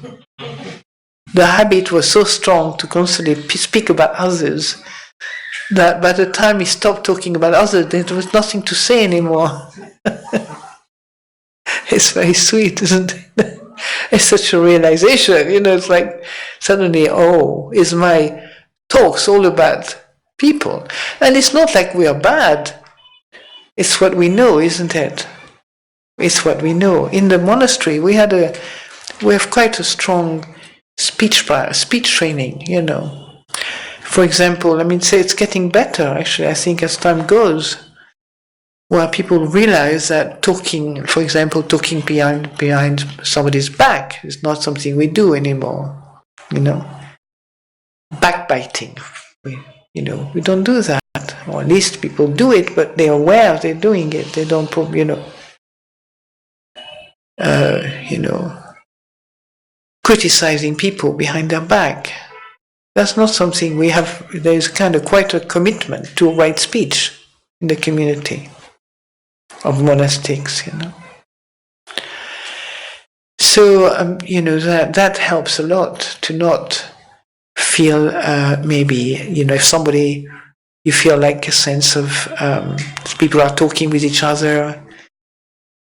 The habit was so strong to constantly speak about others that by the time he stopped talking about others, there was nothing to say anymore. It's very sweet, isn't it? It's such a realization, it's like suddenly, is my talks all about people? And it's not like we are bad. It's what we know, isn't it? It's what we know. In the monastery, we have quite a strong speech training, For example, say it's getting better, actually, I think as time goes, where people realize that talking behind somebody's back is not something we do anymore, Backbiting. You know, we don't do that. Or at least people do it, but they're aware they're doing it. They don't, criticizing people behind their back. That's not something we have. There's kind of quite a commitment to right speech in the community of monastics, So, that helps a lot to not feel maybe, if somebody, you feel like a sense of people are talking with each other.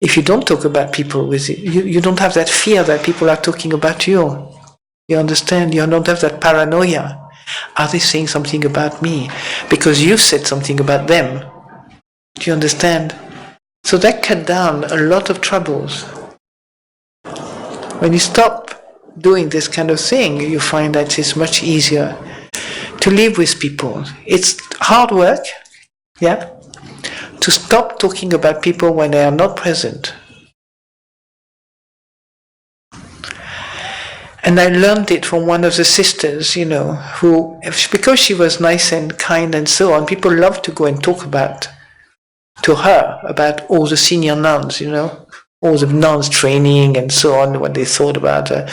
If you don't talk about people with you don't have that fear that people are talking about you. You understand? You don't have that paranoia. Are they saying something about me? Because you said something about them. Do you understand? So that cut down a lot of troubles. When you stop doing this kind of thing, you find that it's much easier to live with people. It's hard work, to stop talking about people when they are not present. And I learned it from one of the sisters, who, because she was nice and kind and so on, people loved to go and talk to her about all the senior nuns, all the nuns training and so on, what they thought about her.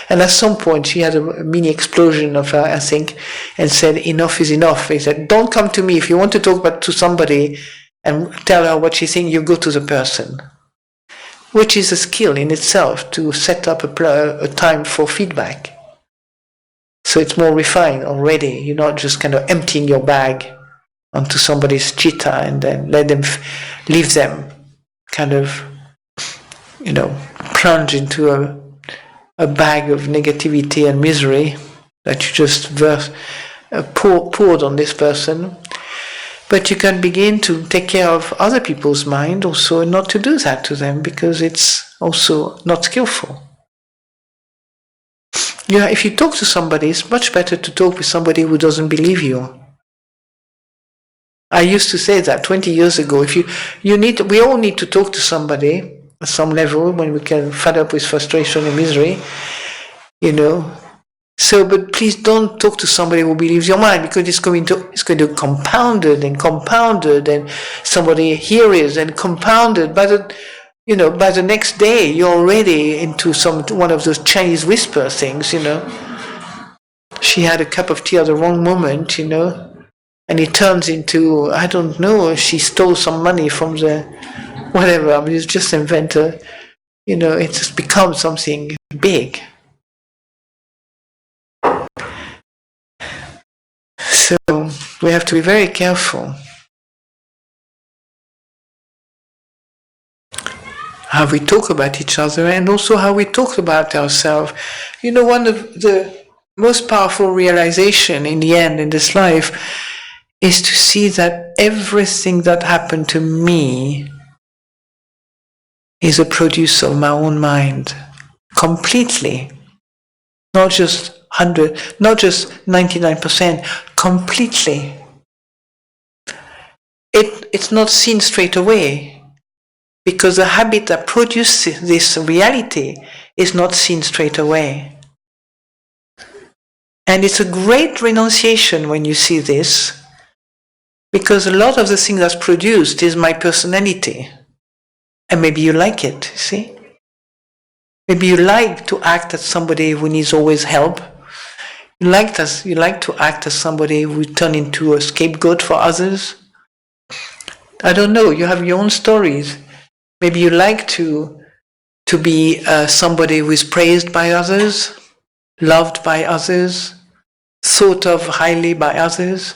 And at some point she had a mini explosion of her, I think, and said, enough is enough. He said, don't come to me. If you want to talk to somebody and tell her what she thinks, you go to the person. Which is a skill in itself, to set up a time for feedback. So it's more refined already. You're not just kind of emptying your bag onto somebody's chitta and then let them leave them kind of, plunge into a bag of negativity and misery that you just poured on this person. But you can begin to take care of other people's mind also, and not to do that to them, because it's also not skillful. If you talk to somebody, it's much better to talk with somebody who doesn't believe you. I used to say that 20 years ago. We all need to talk to somebody at some level when we get fed up with frustration and misery, So, but please don't talk to somebody who believes your mind, because it's going to compound it and compounded, and somebody hears and compounded. By the next day, you're already into one of those Chinese whisper things, She had a cup of tea at the wrong moment, and it turns into, I don't know, she stole some money from the whatever. I mean, it's just invented, it just becomes something big. So we have to be very careful how we talk about each other, and also how we talk about ourselves. One of the most powerful realization in the end in this life is to see that everything that happened to me is a produce of my own mind, completely. Not just 100, not just 99%, completely. It's not seen straight away, because the habit that produces this reality is not seen straight away. And it's a great renunciation when you see this, because a lot of the thing that's produced is my personality. And maybe you like it, see? Maybe you like to act as somebody who needs always help. You like to act as somebody who turn into a scapegoat for others. I don't know, you have your own stories. Maybe you like to be somebody who is praised by others, loved by others, thought of highly by others.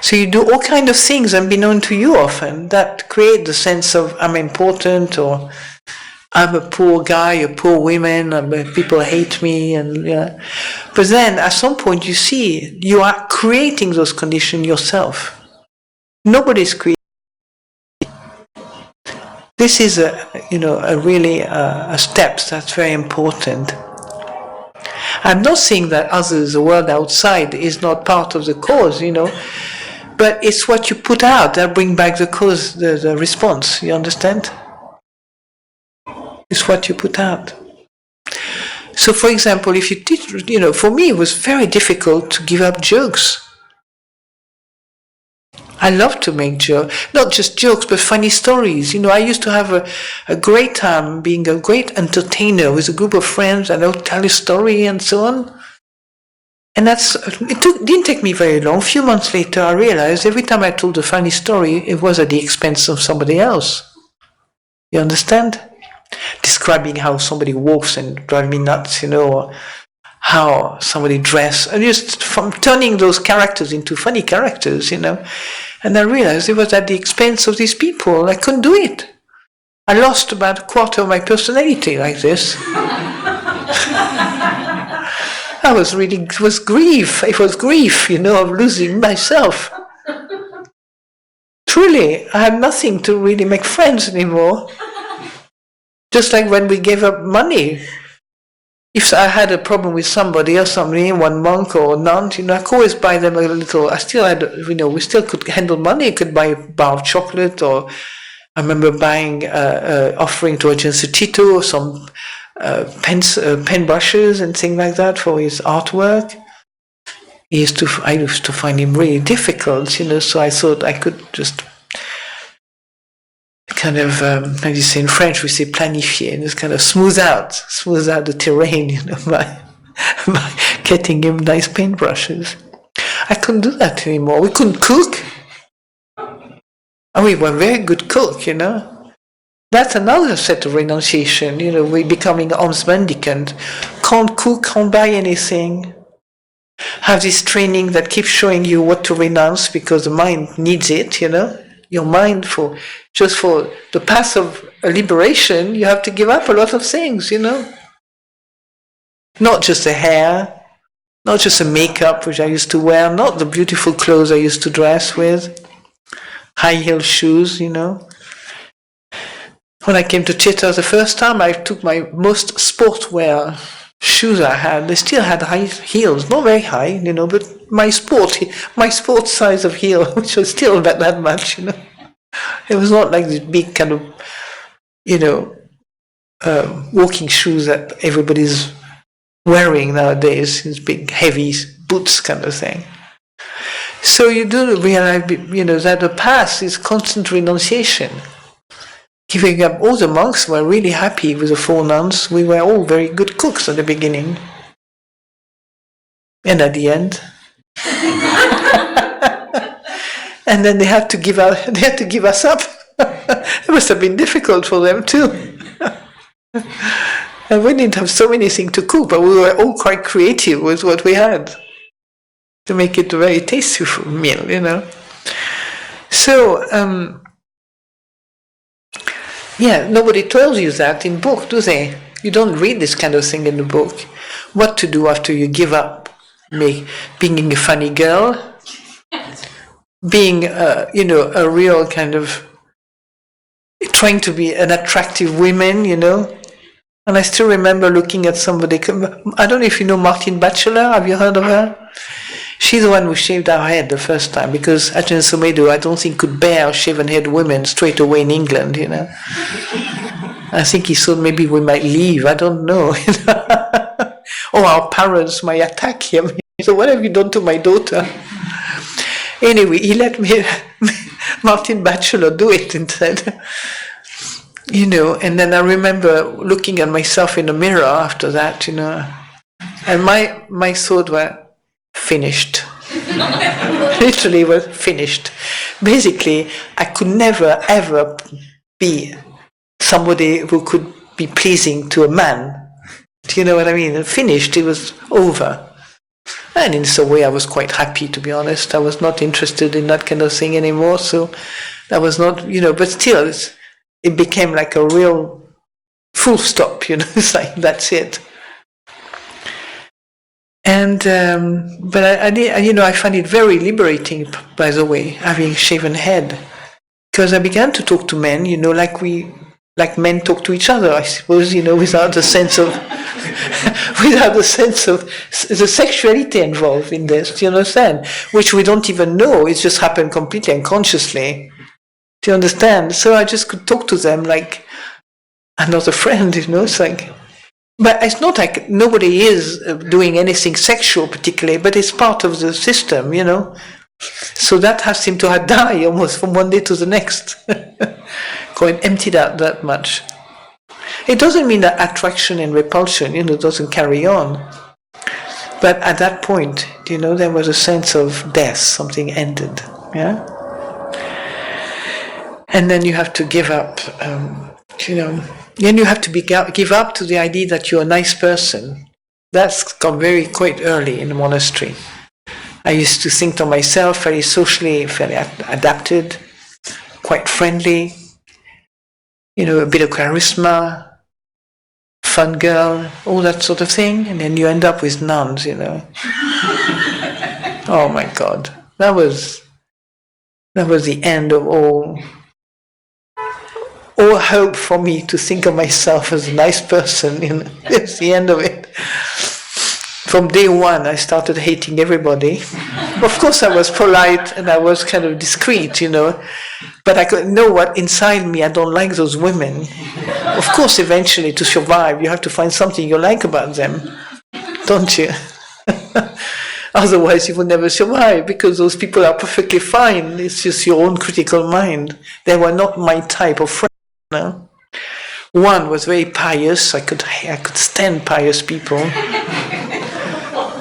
So you do all kinds of things unbeknown to you often that create the sense of I'm important, or I'm a poor guy, a poor woman, people hate me, But then at some point you see you are creating those conditions yourself. Nobody's creating. This is a step that's very important. I'm not saying that others, the world outside, is not part of the cause, but it's what you put out that bring back the cause, the response. You understand? It's what you put out. So, for example, if you teach, for me, it was very difficult to give up jokes. I love to make jokes, not just jokes, but funny stories. I used to have a great time being a great entertainer with a group of friends, and I would tell a story and so on. And didn't take me very long. A few months later, I realized every time I told a funny story, it was at the expense of somebody else. You understand? Describing how somebody walks and drive me nuts, or how somebody dress, and just from turning those characters into funny characters, And I realized it was at the expense of these people. I couldn't do it. I lost about a quarter of my personality like this. It was grief. It was grief, of losing myself. Truly, I had nothing to really make friends anymore. Just like when we gave up money. If I had a problem with somebody or somebody, one monk or a nun, I could always buy them a little. I still had, we still could handle money. I could buy a bar of chocolate, or I remember buying, offering to Ajahn Sumedho some pen brushes and things like that for his artwork. I used to find him really difficult, so I thought I could just kind of, like you say in French, we say planifier, and just kind of smooth out the terrain, by getting him nice paintbrushes. I couldn't do that anymore. We couldn't cook. And we were very good cook, That's another set of renunciation, we're becoming alms mendicant. Can't cook, can't buy anything. Have this training that keeps showing you what to renounce because the mind needs it, Your mind, for the path of liberation, you have to give up a lot of things, Not just the hair, not just the makeup which I used to wear, not the beautiful clothes I used to dress with, high heel shoes, When I came to Chithurst the first time, I took my most sportwear shoes I had. They still had high heels, not very high, but my sport size of heel, which was still about that much, It was not like this big kind of, walking shoes that everybody's wearing nowadays, these big heavy boots kind of thing. So you do realize, that the path is constant renunciation. Giving up. All the monks were really happy with the 4 nuns. We were all very good cooks at the beginning. And at the end. And then they had to give us up. It must have been difficult for them too. And we didn't have so many things to cook, but we were all quite creative with what we had to make it a very tasty meal, So, nobody tells you that in book, do they? You don't read this kind of thing in the book. What to do after you give up? Being a funny girl, being, a real kind of trying to be an attractive woman, And I still remember looking at somebody. I don't know if you know Martine Batchelor. Have you heard of her? She's the one who shaved our head the first time, because Ajahn Sumedho, I don't think, could bear shaven-head women straight away in England, I think he thought maybe we might leave, I don't know. Or our parents might attack him. So what have you done to my daughter? Anyway, he let me, Martine Batchelor, do it instead. And then I remember looking at myself in the mirror after that, and my thoughts were, finished. Literally was finished. Basically, I could never ever be somebody who could be pleasing to a man. Do you know what I mean? Finished, it was over. And in some way I was quite happy, to be honest. I was not interested in that kind of thing anymore, so that was not, but still it became like a real full stop, it's like that's it. And but I find it very liberating, by the way, having shaven head, because I began to talk to men, like men talk to each other, I suppose, without the sense of the sexuality involved in this. Do you understand? Which we don't even know; it just happened completely unconsciously. Do you understand? So I just could talk to them like another friend. It's like. But it's not like nobody is doing anything sexual particularly, but it's part of the system, So that house seemed to have died almost from one day to the next. Quite emptied out that much. It doesn't mean that attraction and repulsion, doesn't carry on. But at that point, there was a sense of death, something ended. Yeah? And then you have to give up, then you have to give up to the idea that you're a nice person. That's come quite early in the monastery. I used to think to myself very socially, fairly adapted, quite friendly, a bit of charisma, fun girl, all that sort of thing, and then you end up with nuns, Oh my God, that was the end of all hope for me to think of myself as a nice person. It's the end of it. From day one, I started hating everybody. Of course, I was polite and I was kind of discreet, but I could know what inside me, I don't like those women. Of course, eventually, to survive, you have to find something you like about them, don't you? Otherwise, you will never survive, because those people are perfectly fine. It's just your own critical mind. They were not my type of friend. No? One was very pious. I could stand pious people.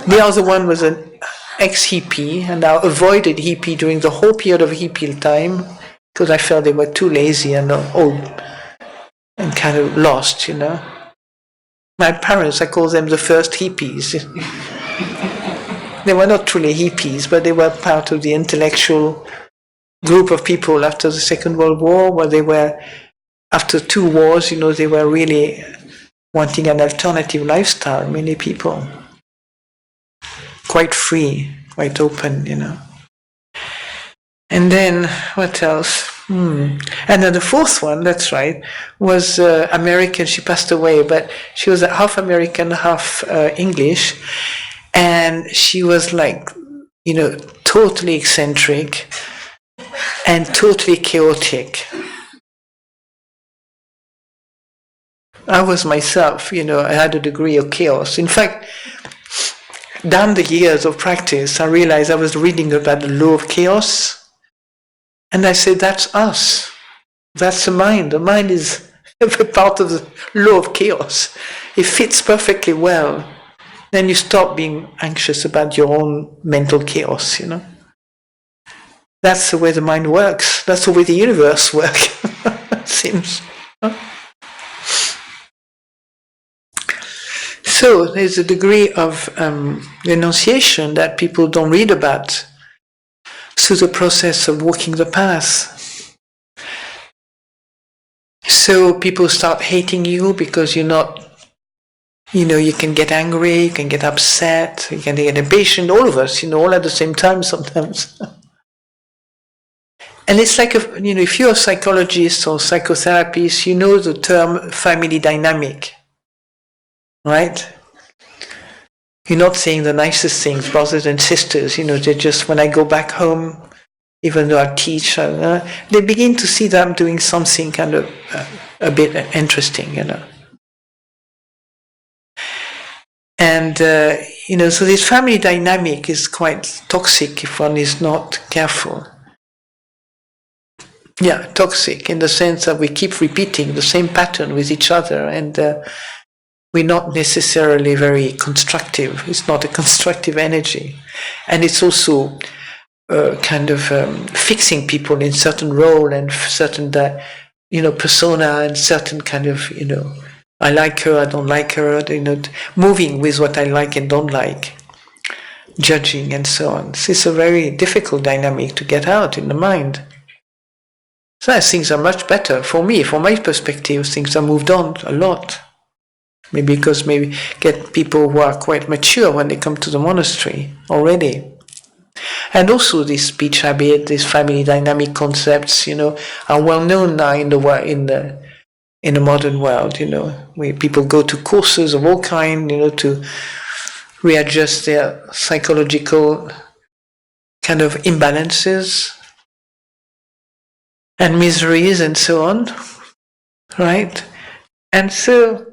The other one was an ex-hippie, and I avoided hippie during the whole period of hippie time because I felt they were too lazy and old and kind of lost, My parents, I call them the first hippies. They were not truly hippies, but they were part of the intellectual group of people after the Second World War, where they were, after 2 wars, they were really wanting an alternative lifestyle, many people. Quite free, quite open, And then, what else? And then the fourth one, that's right, was American. She passed away, but she was half American, half English. And she was totally eccentric and totally chaotic. I was myself, I had a degree of chaos. In fact, down the years of practice, I realized I was reading about the law of chaos. And I said, that's us. That's the mind. The mind is part of the law of chaos. It fits perfectly well. Then you stop being anxious about your own mental chaos, That's the way the mind works. That's the way the universe works, it seems. So there's a degree of renunciation that people don't read about through the process of walking the path. So people start hating you because you're not, you can get angry, you can get upset, you can get impatient, all of us, all at the same time sometimes. And it's like, if you're a psychologist or psychotherapist, you know the term family dynamic, right? You're not saying the nicest things, brothers and sisters, they just, when I go back home, even though I teach, they begin to see that I'm doing something kind of a bit interesting, And, so this family dynamic is quite toxic if one is not careful. Yeah, toxic in the sense that we keep repeating the same pattern with each other, and we're not necessarily very constructive. It's not a constructive energy. And it's also kind of fixing people in certain role and certain, persona and certain kind of, I like her, I don't like her, moving with what I like and don't like, judging and so on. So it's a very difficult dynamic to get out in the mind. So things are much better for me, from my perspective. Things are moved on a lot. Maybe because get people who are quite mature when they come to the monastery already. And also this speech habit, these family dynamic concepts, are well known now in the modern world. Where people go to courses of all kind, to readjust their psychological kind of imbalances and miseries and so on, right? And so,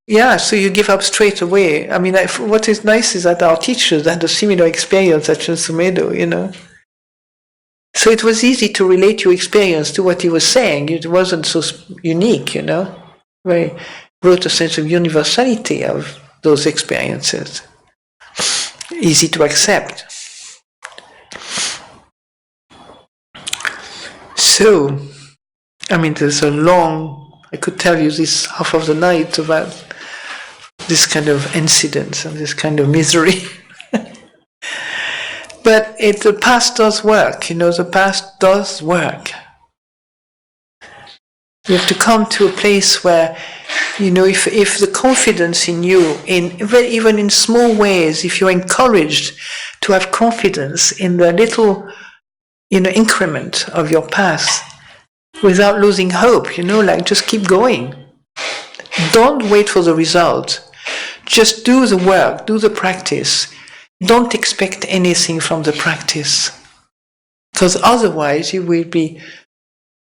so you give up straight away. I mean, what is nice is that our teachers had a similar experience at Ajahn Sumedho, So it was easy to relate your experience to what he was saying. It wasn't so unique, Very brought a sense of universality of those experiences. Easy to accept. So, there's I could tell you this half of the night about this kind of incidents and this kind of misery. But the past does work, the past does work. You have to come to a place where, if the confidence in you, even in small ways, if you're encouraged to have confidence in the little, increment of your path, without losing hope, just keep going. Don't wait for the result. Just do the work, do the practice. Don't expect anything from the practice, because otherwise you will be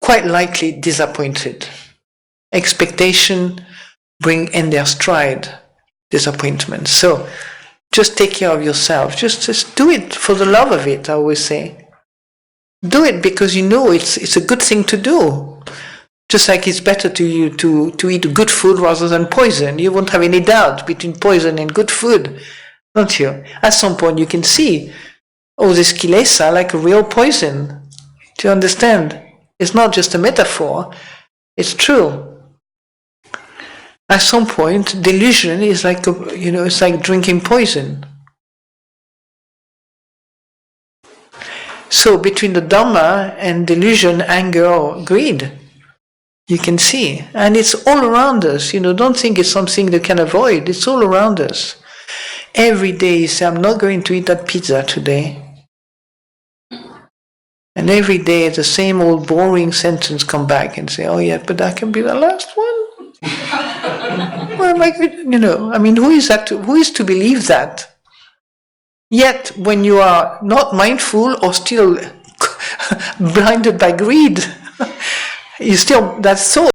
quite likely disappointed. Expectation bring in their stride disappointment. So just take care of yourself. Just do it for the love of it, I always say. Do it because it's a good thing to do. Just like it's better to you to eat good food rather than poison. You won't have any doubt between poison and good food, don't you? At some point you can see all this kilesa like a real poison. Do you understand? It's not just a metaphor, it's true. At some point, delusion is like it's like drinking poison. So between the Dhamma and delusion, anger, or greed, you can see. And it's all around us. Don't think it's something that can avoid. It's all around us. Every day you say, I'm not going to eat that pizza today. And every day the same old boring sentence come back and say, oh yeah, but that can be the last one. Well, who is that? Who is to believe that? Yet, when you are not mindful or still blinded by greed, that thought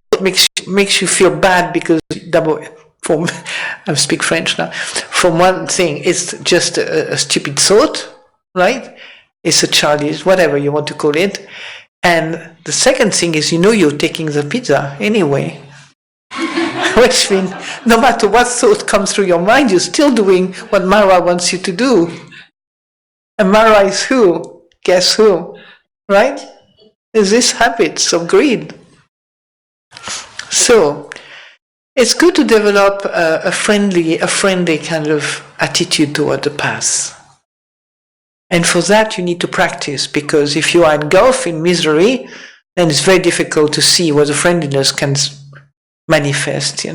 makes you feel bad because I speak French now. From one thing, it's just a stupid thought, right? It's a childish, whatever you want to call it. And the second thing is, you're taking the pizza anyway. Which means, no matter what thought comes through your mind, you're still doing what Mara wants you to do. And Mara is who? Guess who? Right? Is this habits of greed. So, it's good to develop a friendly kind of attitude toward the path. And for that you need to practice, because if you are engulfed in misery, then it's very difficult to see where the friendliness can manifest,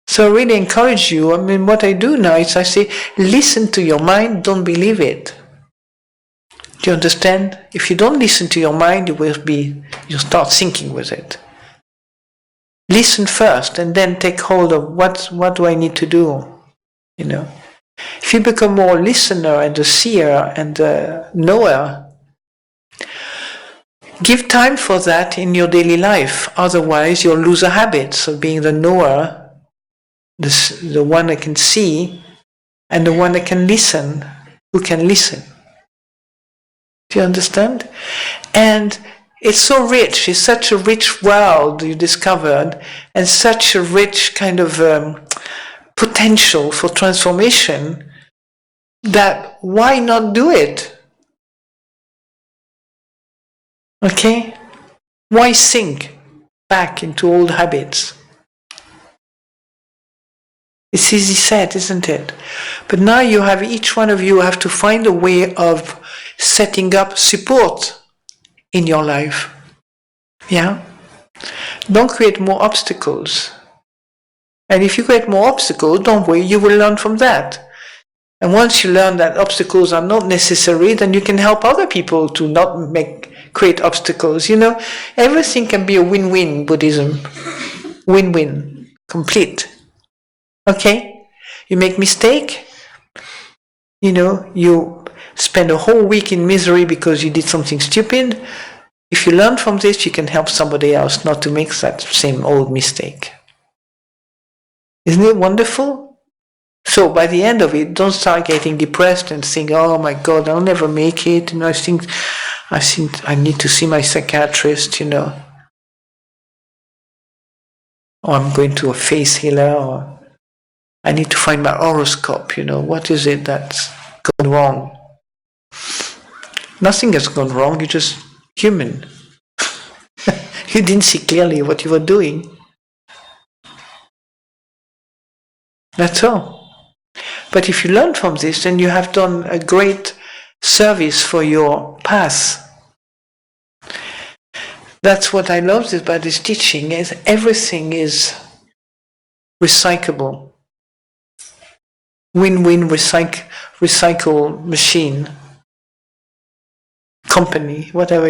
So I really encourage you. What I do now is I say, listen to your mind, don't believe it. Do you understand? If you don't listen to your mind, you'll start thinking with it. Listen first and then take hold of what do I need to do, If you become more a listener and a seer and a knower, give time for that in your daily life. Otherwise, you'll lose the habits of being the knower, the one that can see, and the one that can listen, who can listen. Do you understand? And it's so rich. It's such a rich world you discovered, and such a rich kind of potential for transformation, that why not do it? Okay? Why sink back into old habits? It's easy said, isn't it? But now each one of you have to find a way of setting up support in your life. Yeah? Don't create more obstacles. And if you create more obstacles, don't worry, you will learn from that. And once you learn that obstacles are not necessary, then you can help other people to not create obstacles. Everything can be a win-win Buddhism. Win-win. Complete. Okay? You make mistake, you spend a whole week in misery because you did something stupid. If you learn from this, you can help somebody else not to make that same old mistake. Isn't it wonderful? So by the end of it, don't start getting depressed and think, oh my God, I'll never make it. I think I need to see my psychiatrist, or I'm going to a face healer, or I need to find my horoscope, what is it that's gone wrong? Nothing has gone wrong, you're just human. You didn't see clearly what you were doing. That's all. But if you learn from this, then you have done a great service for your path. That's what I love about this teaching, is everything is recyclable. Win-win recycle machine, company, whatever.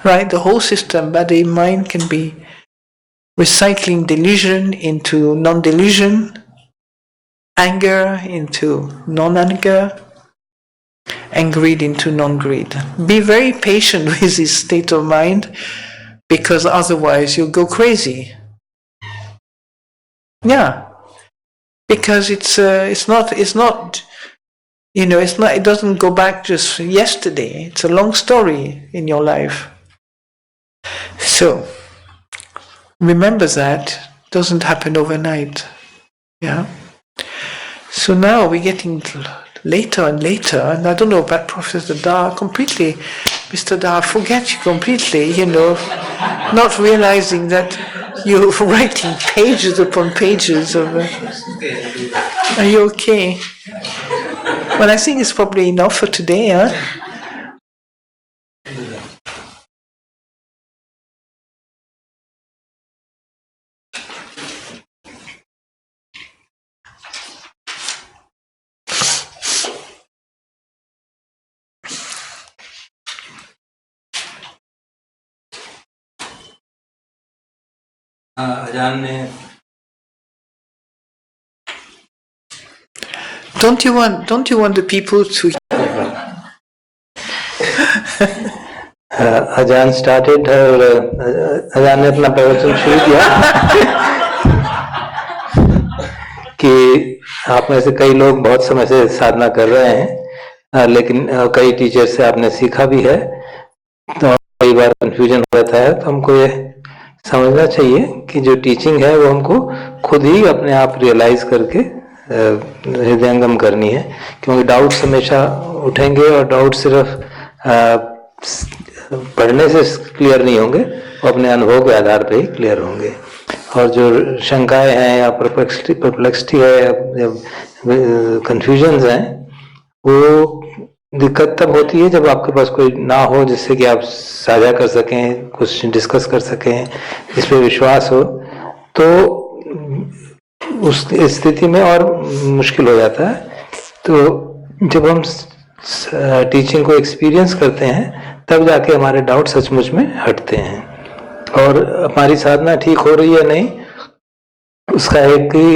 Right? The whole system, body, mind, can be recycling delusion into non-delusion, anger into non-anger, and greed into non-greed. Be very patient with this state of mind, because otherwise you'll go crazy. Yeah. Because it doesn't go back just yesterday. It's a long story in your life. So, remember that doesn't happen overnight. Yeah. So now we're getting later and later, and I don't know about Professor Dara completely. Mr. Dara, forget you completely, not realizing that you're writing pages upon pages of... Are you okay? Well, I think it's probably enough for today, huh? Ajahn ne Don't you want the people to... Ajahn started her, Ajahn ने अपना प्रवचन शुरू किया कि आप में से कई लोग बहुत समय से साधना कर रहे हैं, लेकिन कई टीचर से आपने सीखा भी है, तो कई बार कंफ्यूजन हो जाता है। तो हमको ये समझना चाहिए कि जो टीचिंग है वो हमको खुद ही अपने आप रियलाइज करके हृदयंगम करनी है, क्योंकि डाउट्स हमेशा उठेंगे और डाउट सिर्फ पढ़ने से क्लियर नहीं होंगे, वो अपने अनुभव के आधार पर ही क्लियर होंगे। और जो शंकाएं हैं या परप्लेक्सिटी है या कंफ्यूजन्स हैं, वो दिक्कत तब होती है जब आपके पास कोई ना हो जिससे कि आप साझा कर सकें, कुछ डिस्कस कर सकें, जिस पे विश्वास हो, तो उस स्थिति में और मुश्किल हो जाता है। तो जब हम टीचिंग को एक्सपीरियंस करते हैं तब जाके हमारे डाउट सचमुच में हटते हैं, और हमारी साधना ठीक हो रही है नहीं उसका एक ही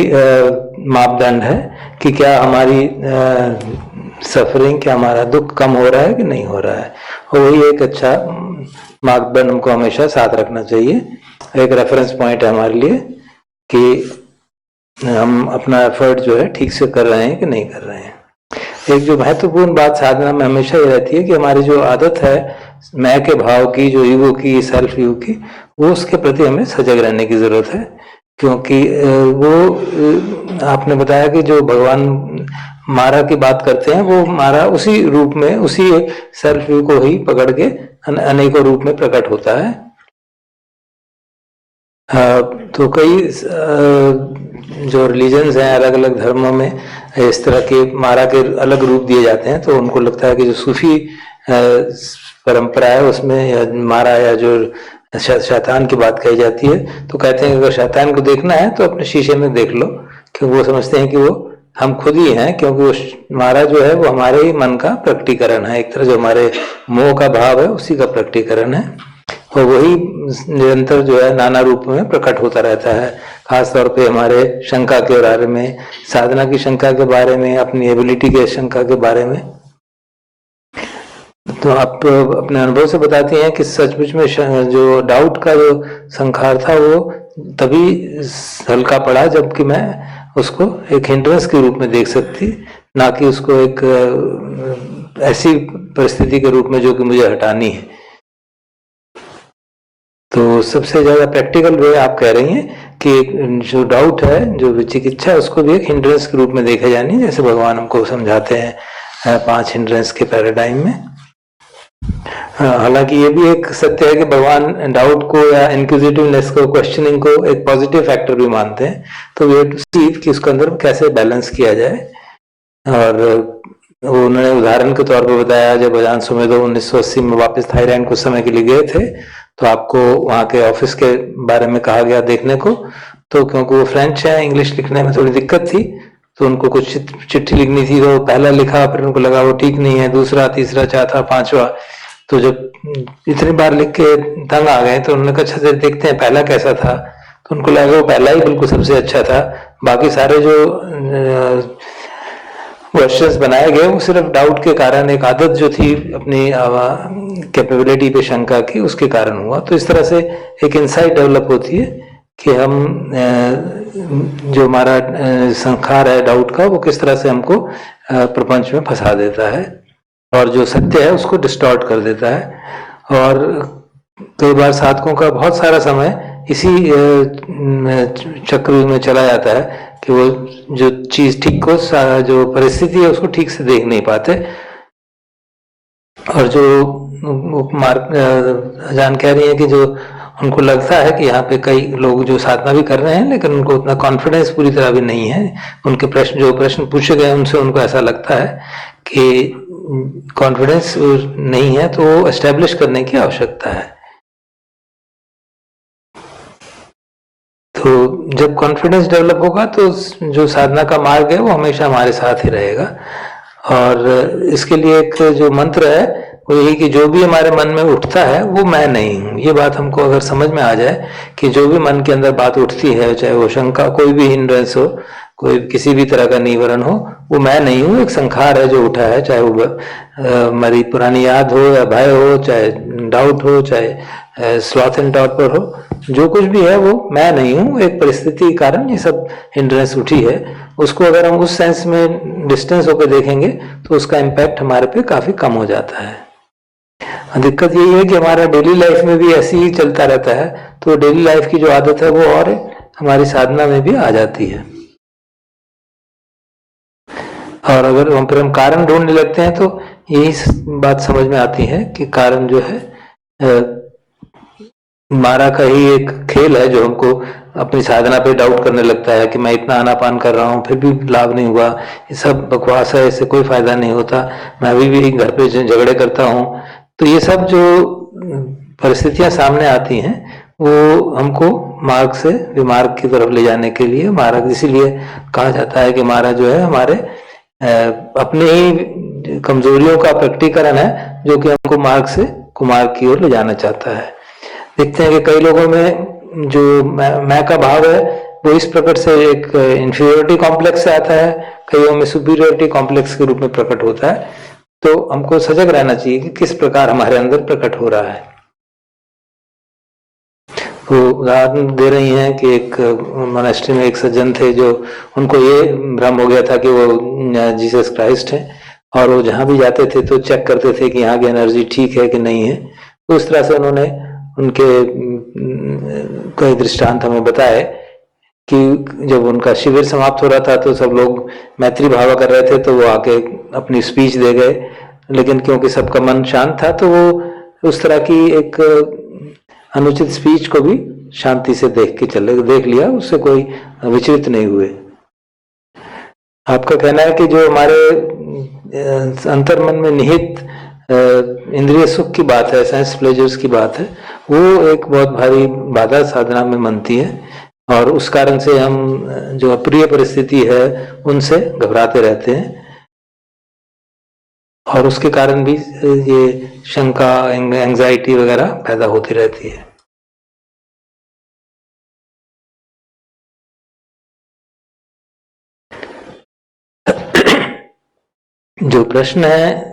मापदंड है कि क्या हमारी सफरिंग, क्या हमारा दुख कम हो रहा है कि नहीं हो रहा है। और वही एक अच्छा मापदंड हमको हमेशा साथ रखना चाहिए, एक रेफरेंस पॉइंट है हमारे लिए कि हम अपना एफर्ट जो है ठीक से कर रहे हैं कि नहीं कर रहे हैं। एक जो महत्वपूर्ण बात साधना में हमेशा ये रहती है कि हमारी जो आदत है मैं के भाव की, जो ईगो की, सेल्फ ईगो की, वो उसके प्रति हमें सजग रहने की जरूरत है, क्योंकि वो आपने बताया कि जो भगवान मारा की बात करते हैं वो मारा उसी रूप में, उसी सेल्फ ईगो को ही पकड़ के अनेकों रूप में प्रकट होता है। तो कई जो रिलीजन्स हैं, अलग अलग धर्मों में इस तरह के मारा के अलग रूप दिए जाते हैं, तो उनको लगता है कि जो सूफी परंपरा है उसमें मारा या जो शैतान की बात कही जाती है, तो कहते हैं कि अगर शैतान को देखना है तो अपने शीशे में देख लो, क्योंकि वो समझते हैं कि वो हम खुद ही हैं, क्योंकि वो मारा जो है वो हमारे ही मन का प्रकटीकरण है, एक तरह जो हमारे मोह का भाव है उसी का प्रकटीकरण है, और वही निरंतर जो है नाना रूप में प्रकट होता रहता है। खास तौर पे हमारे शंका के बारे में, साधना की शंका के बारे में, अपनी एबिलिटी के शंका के बारे में। तो आप अपने अनुभव से बताती हैं कि सचमुच में जो डाउट का जो संखार था वो तभी हल्का पड़ा जबकि मैं उसको एक हिंड्रेंस के रूप में देख सकती, ना कि उसको एक ऐसी परिस्थिति के रूप में जो कि मुझे हटानी है। तो सबसे ज्यादा प्रैक्टिकल वे आप कह रही हैं कि जो डाउट है, जो विचिकित्सा है, उसको भी एक हिंड्रेंस के रूप में देखा जानी, जैसे भगवान हमको समझाते हैं 5 हिंड्रेंस के पैराडाइम में। हालांकि ये भी एक सत्य है कि भगवान डाउट को या इंक्विजिटिवनेस को, क्वेश्चनिंग को एक पॉजिटिव फैक्टर भी मानते हैं। तो वी हैव टू सी कि उसके अंदर कैसे बैलेंस किया जाए। और उन्होंने उदाहरण के तौर पर बताया, जब अजान सुमेधो 1980 में वापस थाईलैंड कुछ समय के लिए गए थे, तो आपको वहाँ के ऑफिस के बारे में कहा गया देखने को। तो क्योंकि वो फ्रेंच है, इंग्लिश लिखने में थोड़ी दिक्कत थी, तो उनको कुछ चिट्ठी लिखनी थी, तो पहला लिखा, फिर उनको लगा वो ठीक नहीं है, दूसरा, तीसरा, चौथा, पांचवा। तो जब इतनी बार लिख के तंग आ गए, तो उन्होंने कहा अच्छा से देखते हैं पहला कैसा था। तो उनको लगा वो पहला ही बिल्कुल सबसे अच्छा था, बाकी सारे जो वर्शंस बनाए गए वो सिर्फ डाउट के कारण, एक आदत जो थी अपनी कैपेबिलिटी पे शंका की, उसके कारण हुआ। तो इस तरह से एक इंसाइट डेवलप होती है कि हम जो हमारा संखार है डाउट का, वो किस तरह से हमको प्रपंच में फंसा देता है और जो सत्य है उसको डिस्टॉर्ट कर देता है। और कई बार साधकों का बहुत सारा समय इसी चक्र में चला जाता है कि वो जो चीज ठीक को, जो परिस्थिति है उसको ठीक से देख नहीं पाते। और जो अजान कह रही है कि जो उनको लगता है कि यहाँ पे कई लोग जो साधना भी कर रहे हैं, लेकिन उनको उतना कॉन्फिडेंस पूरी तरह भी नहीं है। उनके जो प्रश्न पूछे गए उनसे उनको ऐसा लगता है कि कॉन्फिडेंस नहीं है, तो एस्टेब्लिश करने की आवश्यकता है। तो जब कॉन्फिडेंस डेवलप होगा तो जो साधना का मार्ग है वो हमेशा हमारे साथ ही रहेगा। और इसके लिए एक जो मंत्र है वो यही कि जो भी हमारे मन में उठता है वो मैं नहीं हूँ। ये बात हमको अगर समझ में आ जाए कि जो भी मन के अंदर बात उठती है, चाहे वो शंका, कोई भी हिंड्रेंस हो, कोई किसी भी तरह का निवरण हो, वो मैं नहीं हूँ, एक संखार है जो उठा है। चाहे वो हमारी पुरानी याद हो या भय हो, चाहे डाउट हो, चाहे स्लॉथ एंड टॉर्पर हो, जो कुछ भी है वो मैं नहीं हूँ, एक परिस्थिति के कारण ये सब हिंड्रेंस उठी है। उसको अगर हम उस सेंस में डिस्टेंस होकर देखेंगे तो उसका इम्पैक्ट हमारे पे काफी कम हो जाता है। दिक्कत यही है कि हमारा डेली लाइफ में भी ऐसे ही चलता रहता है, तो डेली लाइफ की जो आदत है वो और हमारी साधना में भी आ जाती है। और अगर हम फिर हम कारण ढूंढने लगते हैं तो यही बात समझ में आती है कि कारण जो है मारा का ही एक खेल है, जो हमको अपनी साधना पे डाउट करने लगता है कि मैं इतना आनापान कर रहा हूँ फिर भी लाभ नहीं हुआ, ये सब बकवास है, इससे कोई फायदा नहीं होता, मैं अभी भी घर पे झगड़े करता हूँ। तो ये सब जो परिस्थितियां सामने आती हैं वो हमको मार्ग से विमार्ग की तरफ ले जाने के लिए, मार्ग इसीलिए कहा जाता है कि मारा जो है हमारे अपने ही कमजोरियों का प्रकटीकरण है, जो कि हमको मार्ग से कुमार्ग की ओर ले जाना चाहता है। देखते हैं कि कई लोगों में जो मैं का भाव है वो इस प्रकार से एक इंफीरियोरिटी कॉम्प्लेक्स से आता है, कईयों में सुपीरियोरिटी कॉम्प्लेक्स के रूप में प्रकट होता है। तो हमको सजग रहना चाहिए कि किस प्रकार हमारे अंदर प्रकट हो रहा है। तो उदाहरण दे रही हैं कि एक मोनास्ट्री में एक सज्जन थे, जो उनको ये भ्रम हो गया था कि वो जीसस क्राइस्ट है, और वो जहां भी जाते थे तो चेक करते थे कि यहाँ की एनर्जी ठीक है कि नहीं है। तो उस तरह से उन्होंने उनके कई दृष्टांत हमें बताए कि जब उनका शिविर समाप्त हो रहा था तो सब लोग मैत्री भाव कर रहे थे, तो वो आके अपनी स्पीच दे गए, लेकिन क्योंकि सबका मन शांत था तो वो उस तरह की एक अनुचित स्पीच को भी शांति से देख लिया, उससे कोई विचलित नहीं हुए। आपका कहना है कि जो हमारे अंतर्मन में निहित इंद्रिय सुख की बात है, सेंस प्लेजर्स की बात है, वो एक बहुत भारी बाधा साधना में बनती है, और उस कारण से हम जो अप्रिय परिस्थिति है उनसे घबराते रहते हैं, और उसके कारण भी ये शंका, एंजाइटी वगैरह पैदा होती रहती है। जो प्रश्न है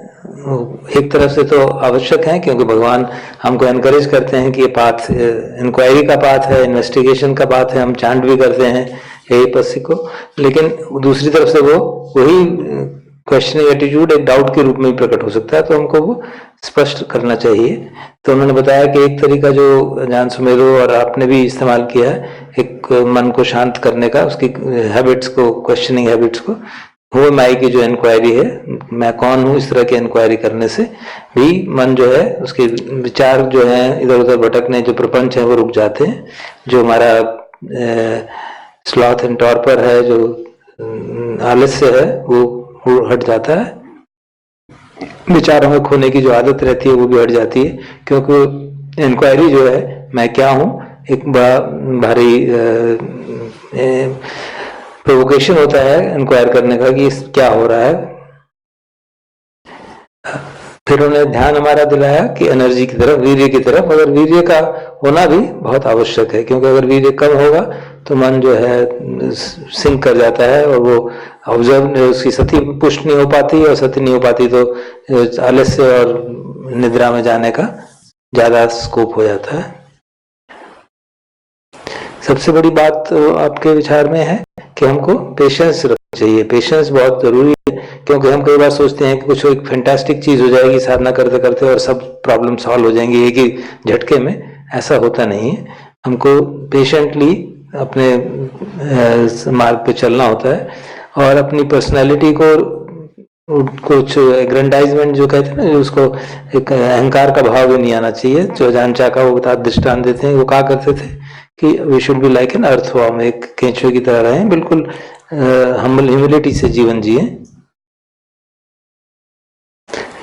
एक तरफ से तो आवश्यक है, क्योंकि भगवान हमको एनकरेज करते हैं कि ये पाथ इंक्वायरी का पाथ है, इन्वेस्टिगेशन का पाथ है, हम चांट भी करते हैं यही पस्य को, लेकिन दूसरी तरफ से वो वही क्वेश्चनिंग एटीट्यूड एक डाउट के रूप में भी प्रकट हो सकता है, तो हमको वो स्पष्ट करना चाहिए। तो उन्होंने बताया कि एक तरीका जो अजान सुमेधो और आपने भी इस्तेमाल किया है, एक मन को शांत करने का, उसकी हैबिट्स को, क्वेश्चनिंग हैबिट्स को, वो माई की जो इंक्वायरी है, मैं कौन हूँ, इस तरह की इंक्वायरी करने से भी मन जो है, उसके विचार जो है इधर उधर भटकने, जो प्रपंच है वो रुक जाते हैं। जो हमारा स्लॉथ एंड टॉर्पर है, जो आलस्य है, वो हट जाता है। विचारों में खोने की जो आदत रहती है वो भी हट जाती है, क्योंकि इंक्वायरी जो है, मैं क्या हूँ, एक बड़ा भारी प्रोवोकेशन होता है इंक्वायर करने का कि क्या हो रहा है। फिर उन्हें ध्यान हमारा दिलाया कि एनर्जी की तरफ, वीर्य की तरफ, मगर वीर्य का होना भी बहुत आवश्यक है, क्योंकि अगर वीर्य कम होगा तो मन जो है सिंक कर जाता है और वो ऑब्जर्व, उसकी सती पुष्ट नहीं हो पाती, और सती नहीं हो पाती तो आलस्य और निद्रा में जाने का ज्यादा स्कोप हो जाता है। सबसे बड़ी बात आपके विचार में है कि हमको पेशेंस रखना चाहिए। पेशेंस बहुत जरूरी है, क्योंकि हम कई बार सोचते हैं कि कुछ एक फैंटास्टिक चीज हो जाएगी साधना करते करते और सब प्रॉब्लम सॉल्व हो जाएंगी एक ही झटके में। ऐसा होता नहीं है। हमको पेशेंटली अपने मार्ग पे चलना होता है, और अपनी पर्सनैलिटी को कुछ एग्रेंडाइजमेंट जो कहते हैं ना, उसको एक अहंकार का भाव भी नहीं आना चाहिए। जो अजान का वो बता दृष्टांत देते हैं, वो कहा करते थे कि we should be like an earthworm, एक केंचुए की तरह रहें, बिल्कुल ह्यूमिलिटी से जीवन जिए।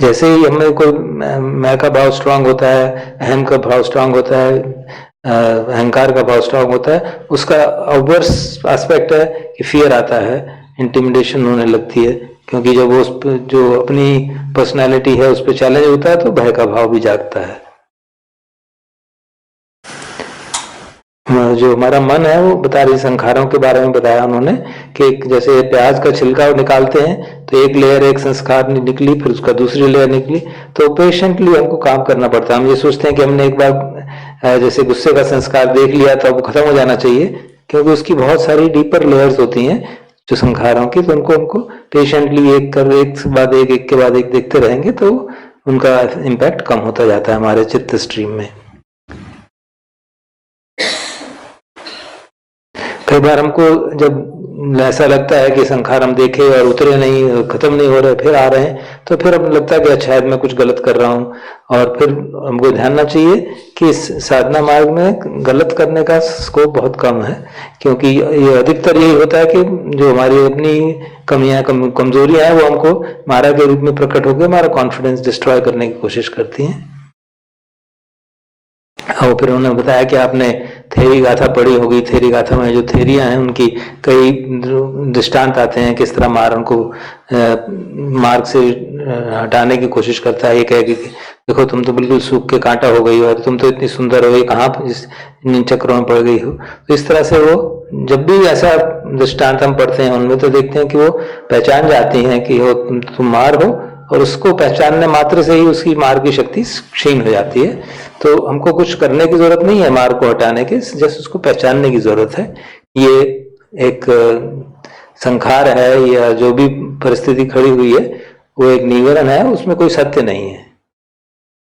जैसे ही हमें कोई मैं का भाव स्ट्रांग होता है, अहम का भाव स्ट्रांग होता है, अहंकार का भाव स्ट्रांग होता है, उसका ऑब्वर्स एस्पेक्ट है कि फियर आता है, इंटिमिडेशन होने लगती है, क्योंकि जब वो जो अपनी पर्सनालिटी है उस पर चैलेंज होता है तो भय का भाव भी जागता है। जो हमारा मन है वो बता रही संखारों के बारे में बताया उन्होंने कि जैसे प्याज का छिलका निकालते हैं तो एक लेयर, एक संस्कार निकली, फिर उसका दूसरी लेयर निकली, तो पेशेंटली हमको काम करना पड़ता है। हम ये सोचते हैं कि हमने एक बार जैसे गुस्से का संस्कार देख लिया तो अब खत्म हो जाना चाहिए, क्योंकि उसकी बहुत सारी डीपर लेयर्स होती हैं जो संखारों की, तो उनको हमको पेशेंटली एक के बाद एक देखते रहेंगे तो उनका इम्पैक्ट कम होता जाता है हमारे चित्त स्ट्रीम में। कई बार हमको जब ऐसा लगता है कि संखार हम देखे और उतरे नहीं, खत्म नहीं हो रहे, फिर आ रहे हैं, तो फिर हमें लगता है कि शायद मैं कुछ गलत कर रहा हूँ, और फिर हमको ध्यान रखना चाहिए कि इस साधना मार्ग में गलत करने का स्कोप बहुत कम है, क्योंकि ये अधिकतर यही होता है कि जो हमारी अपनी कमियां, कमजोरियां हैं, वो हमको मारा के रूप में प्रकट होकर हमारा कॉन्फिडेंस डिस्ट्रॉय करने की कोशिश करती हैं। और फिर उन्होंने बताया कि आपने थेरी गाथा पढ़ी होगी। थेरी गाथा में जो थेरियां हैं उनकी कई दृष्टांत आते हैं, किस तरह मार उनको मार्ग से हटाने की कोशिश करता है। ये कहे कि देखो तुम तो बिल्कुल सूख के कांटा हो गई हो, और तुम तो इतनी सुंदर हो, ये कहाँ इन चक्रों में पड़ गई हो। तो इस तरह से वो जब भी ऐसा दृष्टांत हम पढ़ते हैं उनमें, तो देखते हैं कि वो पहचान जाती हैं कि हो तुम मार हो, और उसको पहचानने मात्र से ही उसकी मार की शक्ति क्षीण हो जाती है। तो हमको कुछ करने की जरूरत नहीं है मार को हटाने के, जैसे उसको पहचानने की जरूरत है। ये एक संखार है या जो भी परिस्थिति खड़ी हुई है वो एक निवरण है, उसमें कोई सत्य नहीं है,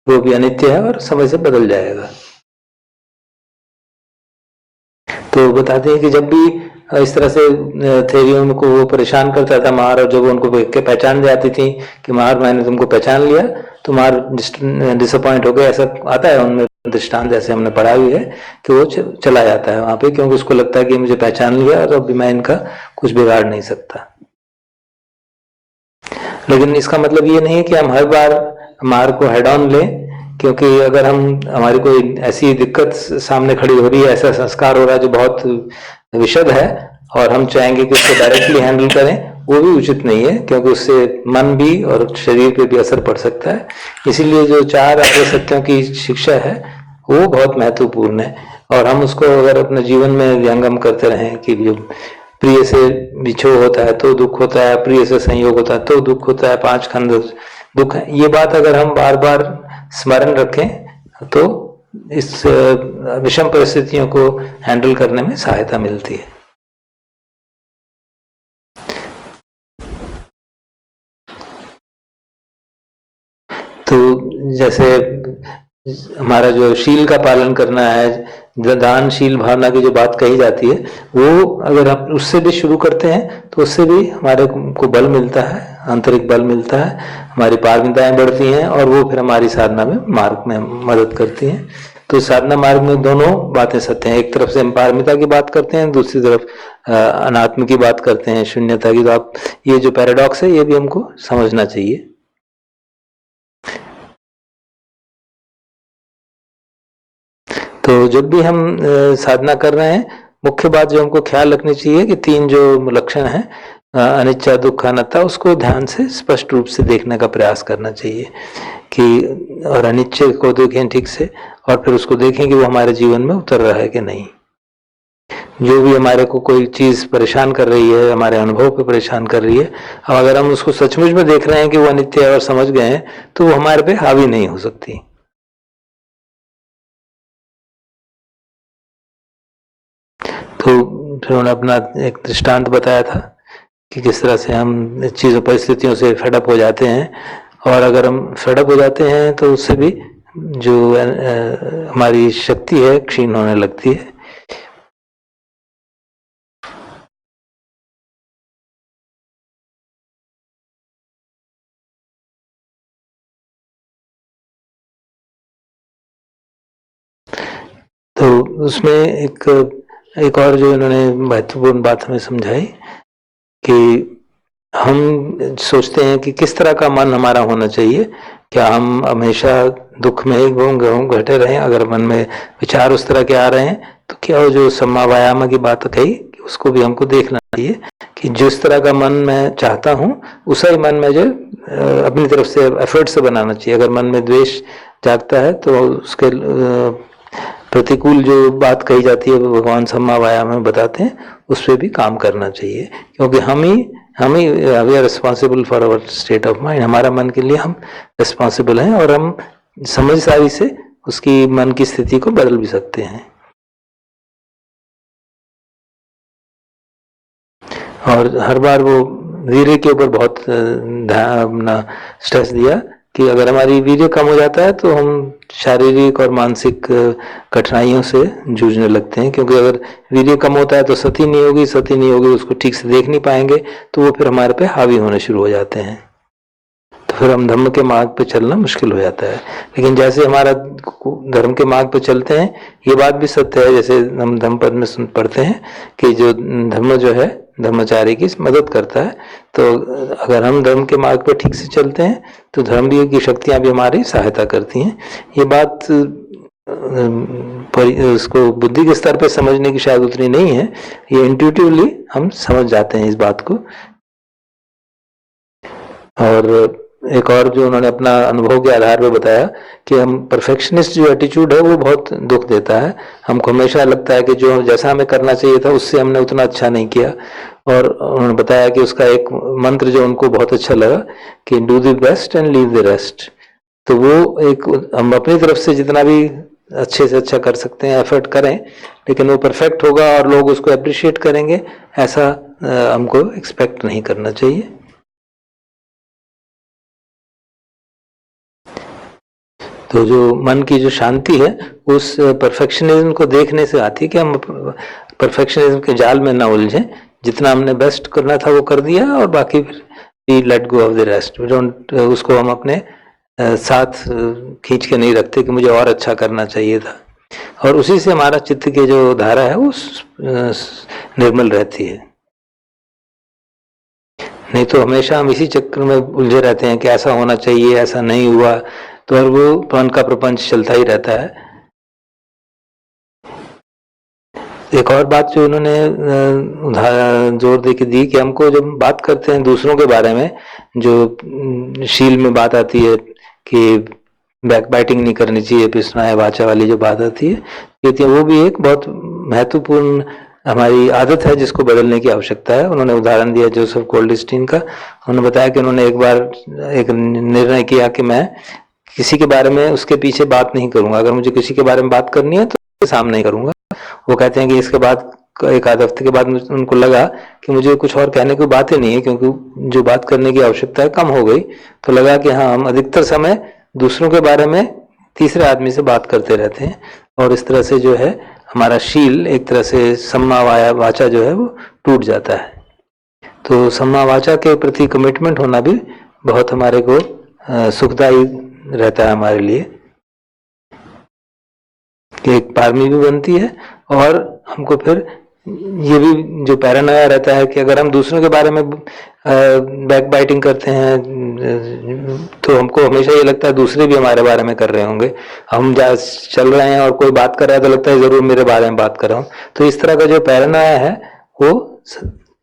वो भी अनित्य है और समय से बदल जाएगा। तो बताते हैं कि जब भी इस तरह से थेरियों को वो परेशान करता था मार, और जब उनको पहचान जाती थी कि मार मैंने तुमको पहचान लिया, तो मार डिसअपॉइंट हो गए, ऐसा आता है उनमें दृष्टांत, जैसे हमने पढ़ा हुई है कि वो चला जाता है वहां पे, क्योंकि उसको लगता है कि मुझे पहचान लिया और अभी मैं इनका कुछ बिगाड़ नहीं सकता। लेकिन इसका मतलब ये नहीं है कि हम हर बार मार को हेड ऑन लें, क्योंकि अगर हमारी कोई ऐसी दिक्कत सामने खड़ी हो रही है, ऐसा संस्कार हो रहा है जो बहुत विशद है, और हम चाहेंगे कि उसको डायरेक्टली हैंडल करें, वो भी उचित नहीं है, क्योंकि उससे मन भी और शरीर पे भी असर पड़ सकता है। इसीलिए जो 4 सत्यों की शिक्षा है वो बहुत महत्वपूर्ण है, और हम उसको अगर अपने जीवन में व्यंगम करते रहें कि जो प्रिय से बिछो होता है तो दुख होता है, प्रिय से संयोग होता है तो दुख होता है, 5 खंड दुख है, ये बात अगर हम बार बार स्मरण रखें तो इस विषम परिस्थितियों को हैंडल करने में सहायता मिलती है। तो जैसे हमारा जो शील का पालन करना है, दानशील भावना की जो बात कही जाती है, वो अगर आप उससे भी शुरू करते हैं तो उससे भी हमारे को बल मिलता है, आंतरिक बल मिलता है, हमारी पारमिताएं बढ़ती हैं और वो फिर हमारी साधना में मार्ग में मदद करती हैं। तो साधना मार्ग में दोनों बातें सत्य हैं। एक तरफ से हम पारमिता की बात करते हैं, दूसरी तरफ अनात्म की बात करते हैं, शून्यता की। तो आप ये जो पैराडॉक्स है ये भी हमको समझना चाहिए। तो जब भी हम साधना कर रहे हैं, मुख्य बात जो हमको ख्याल रखनी चाहिए कि तीन जो लक्षण हैं, अनिच्छा, दुख, अनात्ता, उसको ध्यान से स्पष्ट रूप से देखने का प्रयास करना चाहिए कि, और अनिच्छा को देखें ठीक से, और फिर उसको देखें कि वो हमारे जीवन में उतर रहा है कि नहीं। जो भी हमारे को कोई चीज परेशान कर रही है, हमारे अनुभव पे परेशान कर रही है, अब अगर हम उसको सचमुच में देख रहे हैं कि वो अनित्य है और समझ गए हैं, तो वो हमारे पे हावी नहीं हो सकती। तो फिर उन्होंने अपना एक दृष्टांत बताया था कि किस तरह से हम चीजों परिस्थितियों से फेडअप हो जाते हैं, और अगर हम फेडअप हो जाते हैं तो उससे भी जो हमारी शक्ति है क्षीण होने लगती है। तो उसमें एक और जो इन्होंने महत्वपूर्ण बात हमें समझाई कि हम सोचते हैं कि किस तरह का मन हमारा होना चाहिए। क्या हम हमेशा दुख में ही घटे रहें? अगर मन में विचार उस तरह के आ रहे हैं तो क्या वो जो सम्मा वायामा की बात कही, उसको भी हमको देखना चाहिए कि जिस तरह का मन मैं चाहता हूँ उसा ही मन में जो अपनी तरफ से एफर्ट से बनाना चाहिए। अगर मन में द्वेष जागता है तो उसके प्रतिकूल जो बात कही जाती है वो भगवान सम्मा वायामा में बताते हैं, उस पर भी काम करना चाहिए, क्योंकि हम ही we are responsible for our state of mind. हमारा मन के लिए हम रिस्पॉन्सिबल हैं और हम समझदारी से उसकी मन की स्थिति को बदल भी सकते हैं। और हर बार वो वीर्य के ऊपर बहुत अपना स्ट्रेस दिया कि अगर हमारी वीर्य कम हो जाता है तो हम शारीरिक और मानसिक कठिनाइयों से जूझने लगते हैं, क्योंकि अगर वीर्य कम होता है तो सती नहीं होगी, उसको ठीक से देख नहीं पाएंगे, तो वो फिर हमारे पे हावी होने शुरू हो जाते हैं, तो फिर हम धर्म के मार्ग पे चलना मुश्किल हो जाता है। लेकिन जैसे हमारा धर्म के मार्ग पे चलते हैं, ये बात भी सत्य है, जैसे हम धम्मपद में पढ़ते हैं कि जो धर्म जो है धर्मचारी की मदद करता है। तो अगर हम धर्म के मार्ग पर ठीक से चलते हैं तो धर्म भी की शक्तियां भी हमारी सहायता करती हैं। ये बात उसको बुद्धि के स्तर पर समझने की शायद उतनी नहीं है, ये इंट्यूटिवली हम समझ जाते हैं इस बात को। और एक और जो उन्होंने अपना अनुभव के आधार पर बताया कि हम परफेक्शनिस्ट जो एटीट्यूड है वो बहुत दुख देता है। हमको हमेशा लगता है कि जो जैसा हमें करना चाहिए था उससे हमने उतना अच्छा नहीं किया। और उन्होंने बताया कि उसका एक मंत्र जो उनको बहुत अच्छा लगा कि do the best and leave the rest. तो वो एक हम अपनी तरफ से जितना भी अच्छे से अच्छा कर सकते हैं एफर्ट करें, लेकिन वो परफेक्ट होगा और लोग उसको अप्रिशिएट करेंगे ऐसा हमको एक्सपेक्ट नहीं करना चाहिए। तो जो मन की जो शांति है उस परफेक्शनिज्म को देखने से आती है कि हम परफेक्शनिज्म के जाल में ना उलझें। जितना हमने बेस्ट करना था वो कर दिया और बाकी फिर let go of the rest. उसको हम अपने साथ खींच के नहीं रखते कि मुझे और अच्छा करना चाहिए था, और उसी से हमारा चित्त की जो धारा है वो निर्मल रहती है। नहीं तो हमेशा हम इसी चक्कर में उलझे रहते हैं कि ऐसा होना चाहिए, ऐसा नहीं हुआ, तो और वो मन का प्रपंच चलता ही रहता है। एक और बात जो उन्होंने जोर दे के दी कि हमको जब बात करते हैं दूसरों के बारे में, जो शील में बात आती है कि बैकबाइटिंग नहीं करनी चाहिए, पिसना वाचा वाली जो बात आती है, कहती है वो भी एक बहुत महत्वपूर्ण हमारी आदत है जिसको बदलने की आवश्यकता है। उन्होंने उदाहरण दिया जोसेफ गोल्डस्टीन का। उन्होंने बताया कि उन्होंने एक बार एक निर्णय किया कि मैं किसी के बारे में उसके पीछे बात नहीं करूंगा, अगर मुझे किसी के बारे में बात करनी है तो सामने ही करूंगा। वो कहते हैं कि इसके बाद एक आध हफ्ते के बाद उनको लगा कि मुझे कुछ और कहने की बातें नहीं है, क्योंकि जो बात करने की आवश्यकता है कम हो गई। तो लगा कि हाँ, हम अधिकतर समय दूसरों के बारे में तीसरे आदमी से बात करते रहते हैं, और इस तरह से जो है हमारा शील, एक तरह से सम्मा वाचा जो है वो टूट जाता है। तो सम्मा वाचा के प्रति कमिटमेंट होना भी बहुत हमारे को सुखदायी रहता है हमारे लिए, कि एक पारमी भी बनती है, और हमको फिर ये भी जो पैरानोया रहता है कि अगर हम दूसरों के बारे में बैक बाइटिंग करते हैं तो हमको हमेशा ये लगता है दूसरे भी हमारे बारे में कर रहे होंगे। हम चल रहे हैं और कोई बात कर रहा है तो लगता है जरूर मेरे बारे में बात कर रहा हूँ। तो इस तरह का जो पैरानोया है वो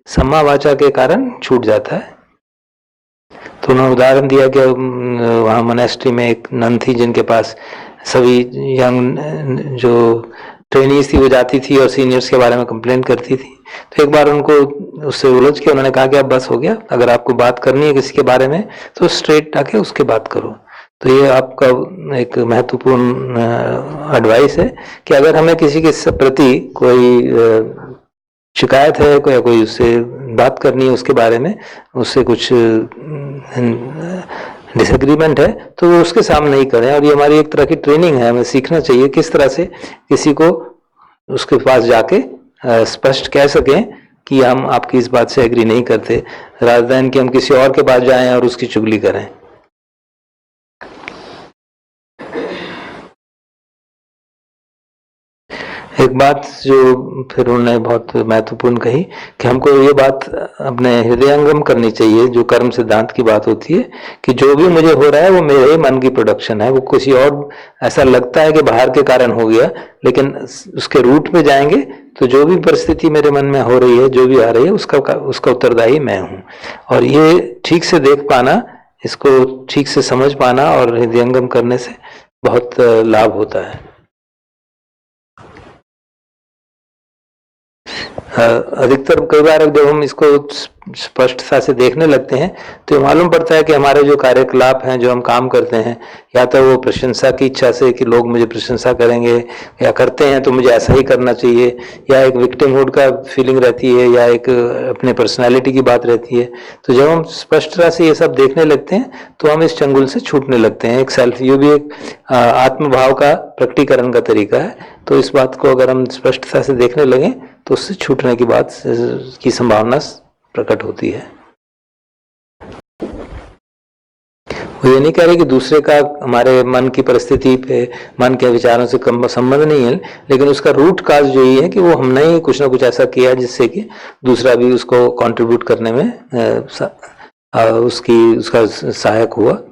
सम्मा वाचा के कारण छूट जाता है। तो उन्होंने उदाहरण दिया कि वहाँ मोनास्ट्री में एक नन थी जिनके पास सभी यंग जो ट्रेनीज थी वो जाती थी और सीनियर्स के बारे में कंप्लेन करती थी। तो एक बार उनको उससे उलझ के उन्होंने कहा कि अब बस हो गया, अगर आपको बात करनी है किसी के बारे में तो स्ट्रेट आके उसके बात करो। तो ये आपका एक महत्वपूर्ण एडवाइस है कि अगर हमें किसी के प्रति कोई शिकायत है, कोई उससे बात करनी है उसके बारे में, उससे कुछ डिसएग्रीमेंट है, तो वो उसके सामने ही करें। और ये हमारी एक तरह की ट्रेनिंग है, हमें सीखना चाहिए किस तरह से किसी को उसके पास जाके स्पष्ट कह सकें कि हम आपकी इस बात से एग्री नहीं करते, रादर देन कि हम किसी और के पास जाएं और उसकी चुगली करें। एक बात जो फिर उन्होंने बहुत महत्वपूर्ण कही कि हमको ये बात अपने हृदयंगम करनी चाहिए, जो कर्म सिद्धांत की बात होती है कि जो भी मुझे हो रहा है वो मेरे मन की प्रोडक्शन है, वो किसी और ऐसा लगता है कि बाहर के कारण हो गया, लेकिन उसके रूट में जाएंगे तो जो भी परिस्थिति मेरे मन में हो रही है, जो भी आ रही है, उसका उत्तरदायी मैं हूँ। और ये ठीक से देख पाना, इसको ठीक से समझ पाना और हृदयंगम करने से बहुत लाभ होता है। अधिकतर कई बार जब हम इसको स्पष्टता से देखने लगते हैं तो मालूम पड़ता है कि हमारे जो कार्यकलाप हैं, जो हम काम करते हैं, या तो वो प्रशंसा की इच्छा से कि लोग मुझे प्रशंसा करेंगे, या करते हैं तो मुझे ऐसा ही करना चाहिए, या एक विक्टिमहुड का फीलिंग रहती है, या एक अपने पर्सनालिटी की बात रहती है। तो जब हम स्पष्टता से ये सब देखने लगते हैं तो हम इस चंगुल से छूटने लगते हैं। एक सेल्फ व्यू भी एक आत्मभाव का प्रकटीकरण का तरीका है। तो इस बात को अगर हम स्पष्टता से देखने लगें तो उससे छूटने की बात की संभावना प्रकट होती है। वो ये नहीं कह रहे कि दूसरे का हमारे मन की परिस्थिति पे, मन के विचारों से कम संबंध नहीं है, लेकिन उसका रूट काज जो ये है कि वो हमने ही कुछ ना कुछ ऐसा किया जिससे कि दूसरा भी उसको कंट्रीब्यूट करने में उसका सहायक हुआ।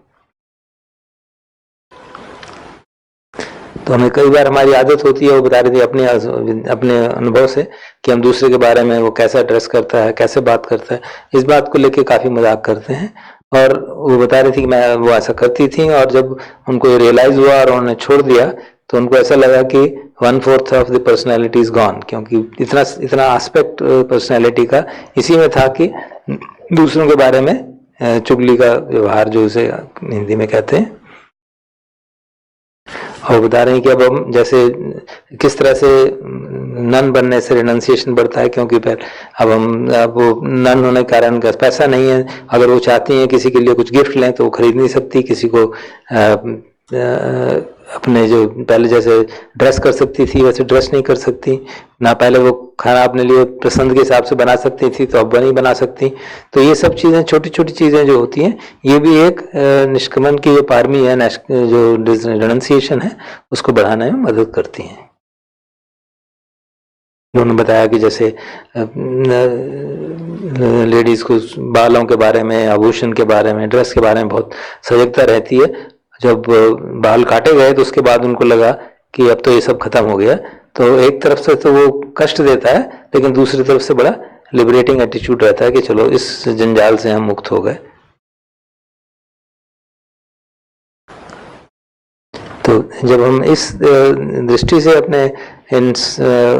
तो हमें कई बार हमारी आदत होती है, वो बता रही थी अपने अनुभव से, कि हम दूसरे के बारे में वो कैसा ड्रेस करता है, कैसे बात करता है, इस बात को लेके काफी मजाक करते हैं। और वो बता रही थी कि मैं वो ऐसा करती थी, और जब उनको ये रियलाइज हुआ और उन्होंने छोड़ दिया तो उनको ऐसा लगा कि 1/4 of the personality is gone, क्योंकि इतना एस्पेक्ट पर्सनैलिटी का इसी में था कि दूसरों के बारे में चुगली का व्यवहार, जो उसे हिंदी में कहते हैं। और बता रहे हैं कि अब हम जैसे किस तरह से नन बनने से रिनंसिएशन बढ़ता है, क्योंकि फिर अब वो नन होने के कारण का पैसा नहीं है, अगर वो चाहती हैं किसी के लिए कुछ गिफ्ट लें तो वो खरीद नहीं सकती, किसी को अपने जो पहले जैसे ड्रेस कर सकती थी वैसे ड्रेस नहीं कर सकती ना, पहले वो खाना अपने लिए पसंद के हिसाब से बना सकती थी तो अब नहीं बना सकती। तो ये सब चीजें, छोटी छोटी चीजें जो होती हैं, ये भी एक निष्क्रमण की जो पारमी है, जो रिनंसिएशन है, उसको बढ़ाने में मदद करती हैं। उन्होंने बताया कि जैसे लेडीज को बालों के बारे में, आभूषण के बारे में, ड्रेस के बारे में बहुत सजगता रहती है। जब बाल काटे गए तो उसके बाद उनको लगा कि अब तो ये सब खत्म हो गया। तो एक तरफ से तो वो कष्ट देता है, लेकिन दूसरी तरफ से बड़ा लिबरेटिंग एटीट्यूड रहता है कि चलो इस जंजाल से हम मुक्त हो गए। तो जब हम इस दृष्टि से अपने इन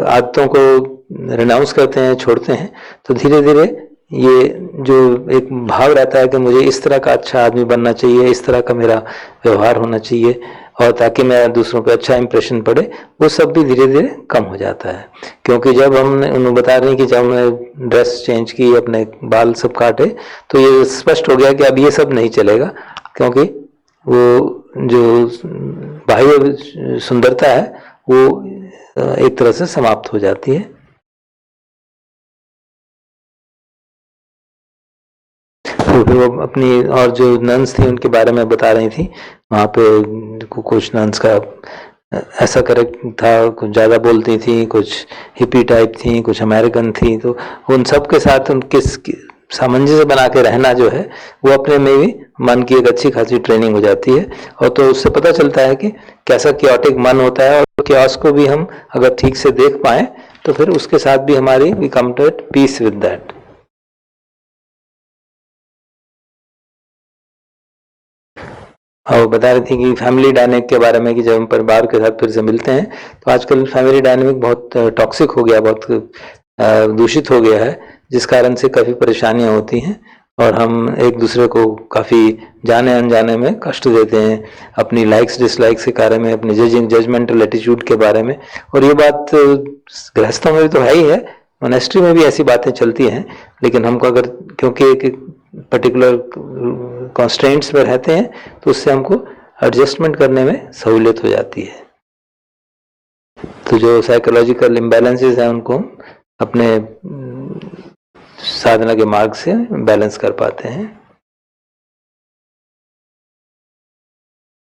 आदतों को रिनाउंस करते हैं, छोड़ते हैं, तो धीरे धीरे ये जो एक भाव रहता है कि मुझे इस तरह का अच्छा आदमी बनना चाहिए, इस तरह का मेरा व्यवहार होना चाहिए, और ताकि मैं दूसरों पे अच्छा इंप्रेशन पड़े, वो सब भी धीरे धीरे कम हो जाता है। क्योंकि जब हमने उन्होंने बता रहे हैं कि जब हमने ड्रेस चेंज की, अपने बाल सब काटे, तो ये स्पष्ट हो गया कि अब ये सब नहीं चलेगा, क्योंकि वो जो बाह्य सुंदरता है वो एक तरह से समाप्त हो जाती है। तो फिर वो अपनी और जो नन्स थी उनके बारे में बता रही थी, वहाँ पे कुछ नन्स का ऐसा करेक्ट था, कुछ ज़्यादा बोलती थी, कुछ हिपी टाइप थी, कुछ अमेरिकन थी। तो उन सब के साथ उनके सामंजस्य बना के रहना जो है वो अपने में भी मन की एक अच्छी खासी ट्रेनिंग हो जाती है। और तो उससे पता चलता है कि कैसा क्योटिक मन होता है, और क्योस को भी हम अगर ठीक से देख पाए तो फिर उसके साथ भी हमारी we come to at peace with that. और बता रही थी कि फैमिली डायनेमिक के बारे में, कि जब हम परिवार के साथ फिर से मिलते हैं तो आजकल फैमिली डायनेमिक बहुत टॉक्सिक हो गया, बहुत दूषित हो गया है, जिस कारण से काफ़ी परेशानियां होती हैं और हम एक दूसरे को काफ़ी जाने अनजाने में कष्ट देते हैं, अपनी लाइक्स डिसलाइक्स के बारे में, अपने जजमेंटल एटीट्यूड के बारे में। और ये बात गृहस्थों में भी तो है ही है, मोनेस्ट्री में भी ऐसी बातें चलती हैं, लेकिन हमको अगर क्योंकि एक पर्टिकुलर कॉन्स्ट्रेंट्स में रहते हैं तो उससे हमको एडजस्टमेंट करने में सहूलियत हो जाती है। तो जो साइकोलॉजिकल इम्बैलेंसेस हैं उनको अपने साधना के मार्ग से बैलेंस कर पाते हैं।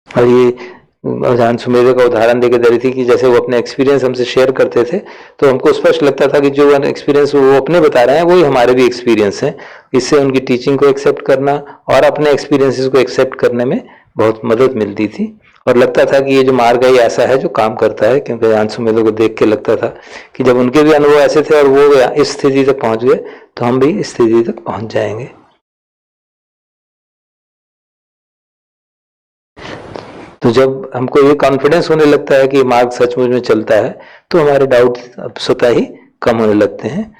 और ये अजान सुमेधो का उदाहरण देके दे रही थी कि जैसे वो अपने एक्सपीरियंस हमसे शेयर करते थे तो हमको स्पष्ट लगता था कि जो एक्सपीरियंस वो अपने बता रहे हैं वही हमारे भी एक्सपीरियंस हैं। इससे उनकी टीचिंग को एक्सेप्ट करना और अपने एक्सपीरियंसेस को एक्सेप्ट करने में बहुत मदद मिलती थी, और लगता था कि ये जो मार्ग है ऐसा है जो काम करता है। क्योंकि अजान सुमेधो को देख के लगता था कि जब उनके भी अनुभव ऐसे थे और वो इस स्थिति तक पहुंच गए तो हम भी इस स्थिति तक पहुंच जाएंगे। तो जब हमको ये कॉन्फिडेंस होने लगता है कि मार्ग सचमुच में चलता है तो हमारे डाउट स्वतः ही कम होने लगते हैं।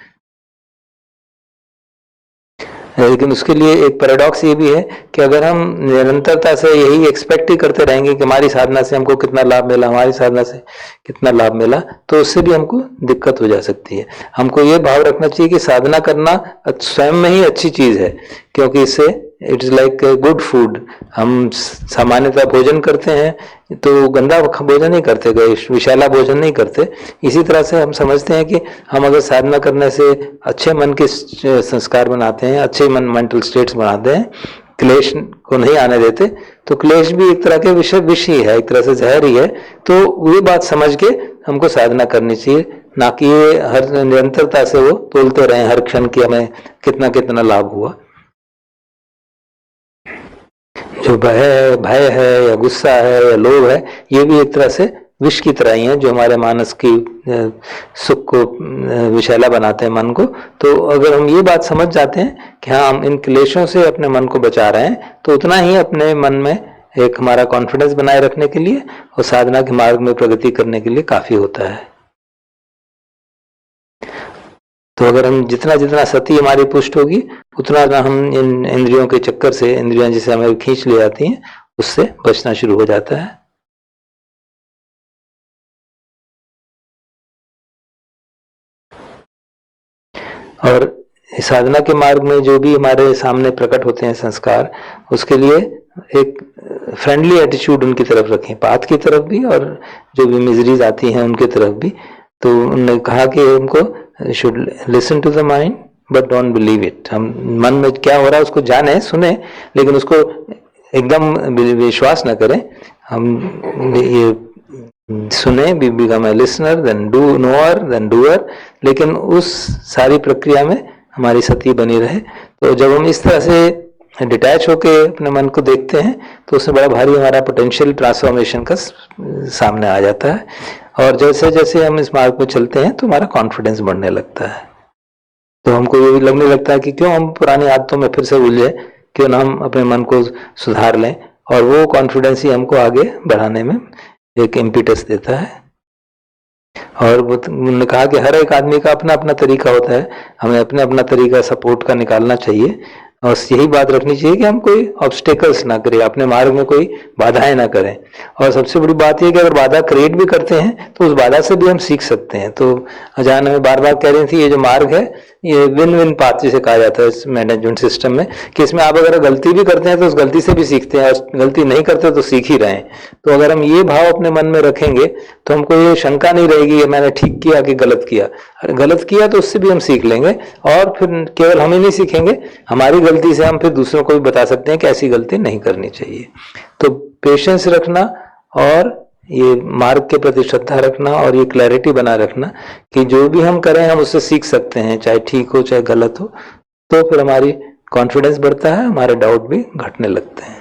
लेकिन उसके लिए एक पैराडॉक्स ये भी है कि अगर हम निरंतरता से यही एक्सपेक्ट ही करते रहेंगे कि हमारी साधना से हमको कितना लाभ मिला, हमारी साधना से कितना लाभ मिला, तो उससे भी हमको दिक्कत हो जा सकती है। हमको ये भाव रखना चाहिए कि साधना करना स्वयं में ही अच्छी चीज है, क्योंकि इससे it is like good food. हम सामान्यतः भोजन करते हैं तो गंदा भोजन नहीं करते, विषैला भोजन नहीं करते। इसी तरह से हम समझते हैं कि हम अगर साधना करने से अच्छे मन के संस्कार बनाते हैं, अच्छे मेंटल स्टेट्स बनाते हैं, क्लेश को नहीं आने देते, तो क्लेश भी एक तरह के विष ही है, एक तरह से जहर ही है। तो वो बात समझ के हमको साधना करनी चाहिए, ना कि हर निरंतरता से वो तोलते रहे हर क्षण की हमें कितना कितना लाभ हुआ। जो भय है या गुस्सा है या लोभ है, ये भी एक तरह से विष की तरह ही है जो हमारे मानस की सुख को विषैला बनाते हैं, मन को। तो अगर हम ये बात समझ जाते हैं कि हाँ हम इन क्लेशों से अपने मन को बचा रहे हैं, तो उतना ही अपने मन में एक हमारा कॉन्फिडेंस बनाए रखने के लिए और साधना के मार्ग में प्रगति करने के लिए काफी होता है। तो अगर हम जितना जितना सती हमारी पुष्ट होगी उतना हम इन इंद्रियों के चक्कर से, इंद्रियां जिसे हमें खींच ले जाती हैं, उससे बचना शुरू हो जाता है। और साधना के मार्ग में जो भी हमारे सामने प्रकट होते हैं संस्कार, उसके लिए एक फ्रेंडली एटीट्यूड उनकी तरफ रखें, पाथ की तरफ भी और जो भी मिजरीज आती हैं उनके तरफ भी। तो उन्होंने कहा कि हमको should listen to the mind but don't believe it. हम मन में क्या हो रहा है उसको जाने, सुने, लेकिन उसको एकदम विश्वास न करें। हम ये सुने, become a listener, then do knower, then doer, लेकिन उस सारी प्रक्रिया में हमारी सती बनी रहे। तो जब हम इस तरह से डिटैच होके अपने मन को देखते हैं तो उसमें बड़ा भारी हमारा पोटेंशियल ट्रांसफॉर्मेशन का सामने आ जाता है। और जैसे जैसे हम इस मार्ग पर चलते हैं तो हमारा कॉन्फिडेंस बढ़ने लगता है। तो हमको ये भी लगने लगता है कि क्यों हम पुरानी आदतों में फिर से उलझे, क्यों ना हम अपने मन को सुधार लें। और वो कॉन्फिडेंस ही हमको आगे बढ़ाने में एक इम्पिटस देता है। और उन्होंने कहा कि हर एक आदमी का अपना अपना तरीका होता है, हमें अपना अपना तरीका सपोर्ट का निकालना चाहिए। और यही बात रखनी चाहिए कि हम कोई ऑब्स्टेकल्स ना करें, अपने मार्ग में कोई बाधाएं ना करें। और सबसे बड़ी बात यह कि अगर बाधा क्रिएट भी करते हैं तो उस बाधा से भी हम सीख सकते हैं। तो अजान हमें बार बार कह रही थी ये जो मार्ग है ये विन विन पाथ जिसे कहा जाता है इस मैनेजमेंट सिस्टम में, कि इसमें आप अगर गलती भी करते हैं तो उस गलती से भी सीखते हैं, और गलती नहीं करते तो सीख ही रहे हैं। तो अगर हम ये भाव अपने मन में रखेंगे तो हमको ये शंका नहीं रहेगी कि मैंने ठीक किया कि गलत किया। अरे गलत किया तो उससे भी हम सीख लेंगे, और फिर केवल हम ही नहीं सीखेंगे, हमारी गलती से हम फिर दूसरों को भी बता सकते हैं कि ऐसी गलती नहीं करनी चाहिए। तो पेशेंस रखना और ये मार्ग के प्रति श्रद्धा रखना और ये क्लैरिटी बना रखना कि जो भी हम करें हम उससे सीख सकते हैं, चाहे ठीक हो चाहे गलत हो, तो फिर हमारी कॉन्फिडेंस बढ़ता है, हमारे डाउट भी घटने लगते हैं।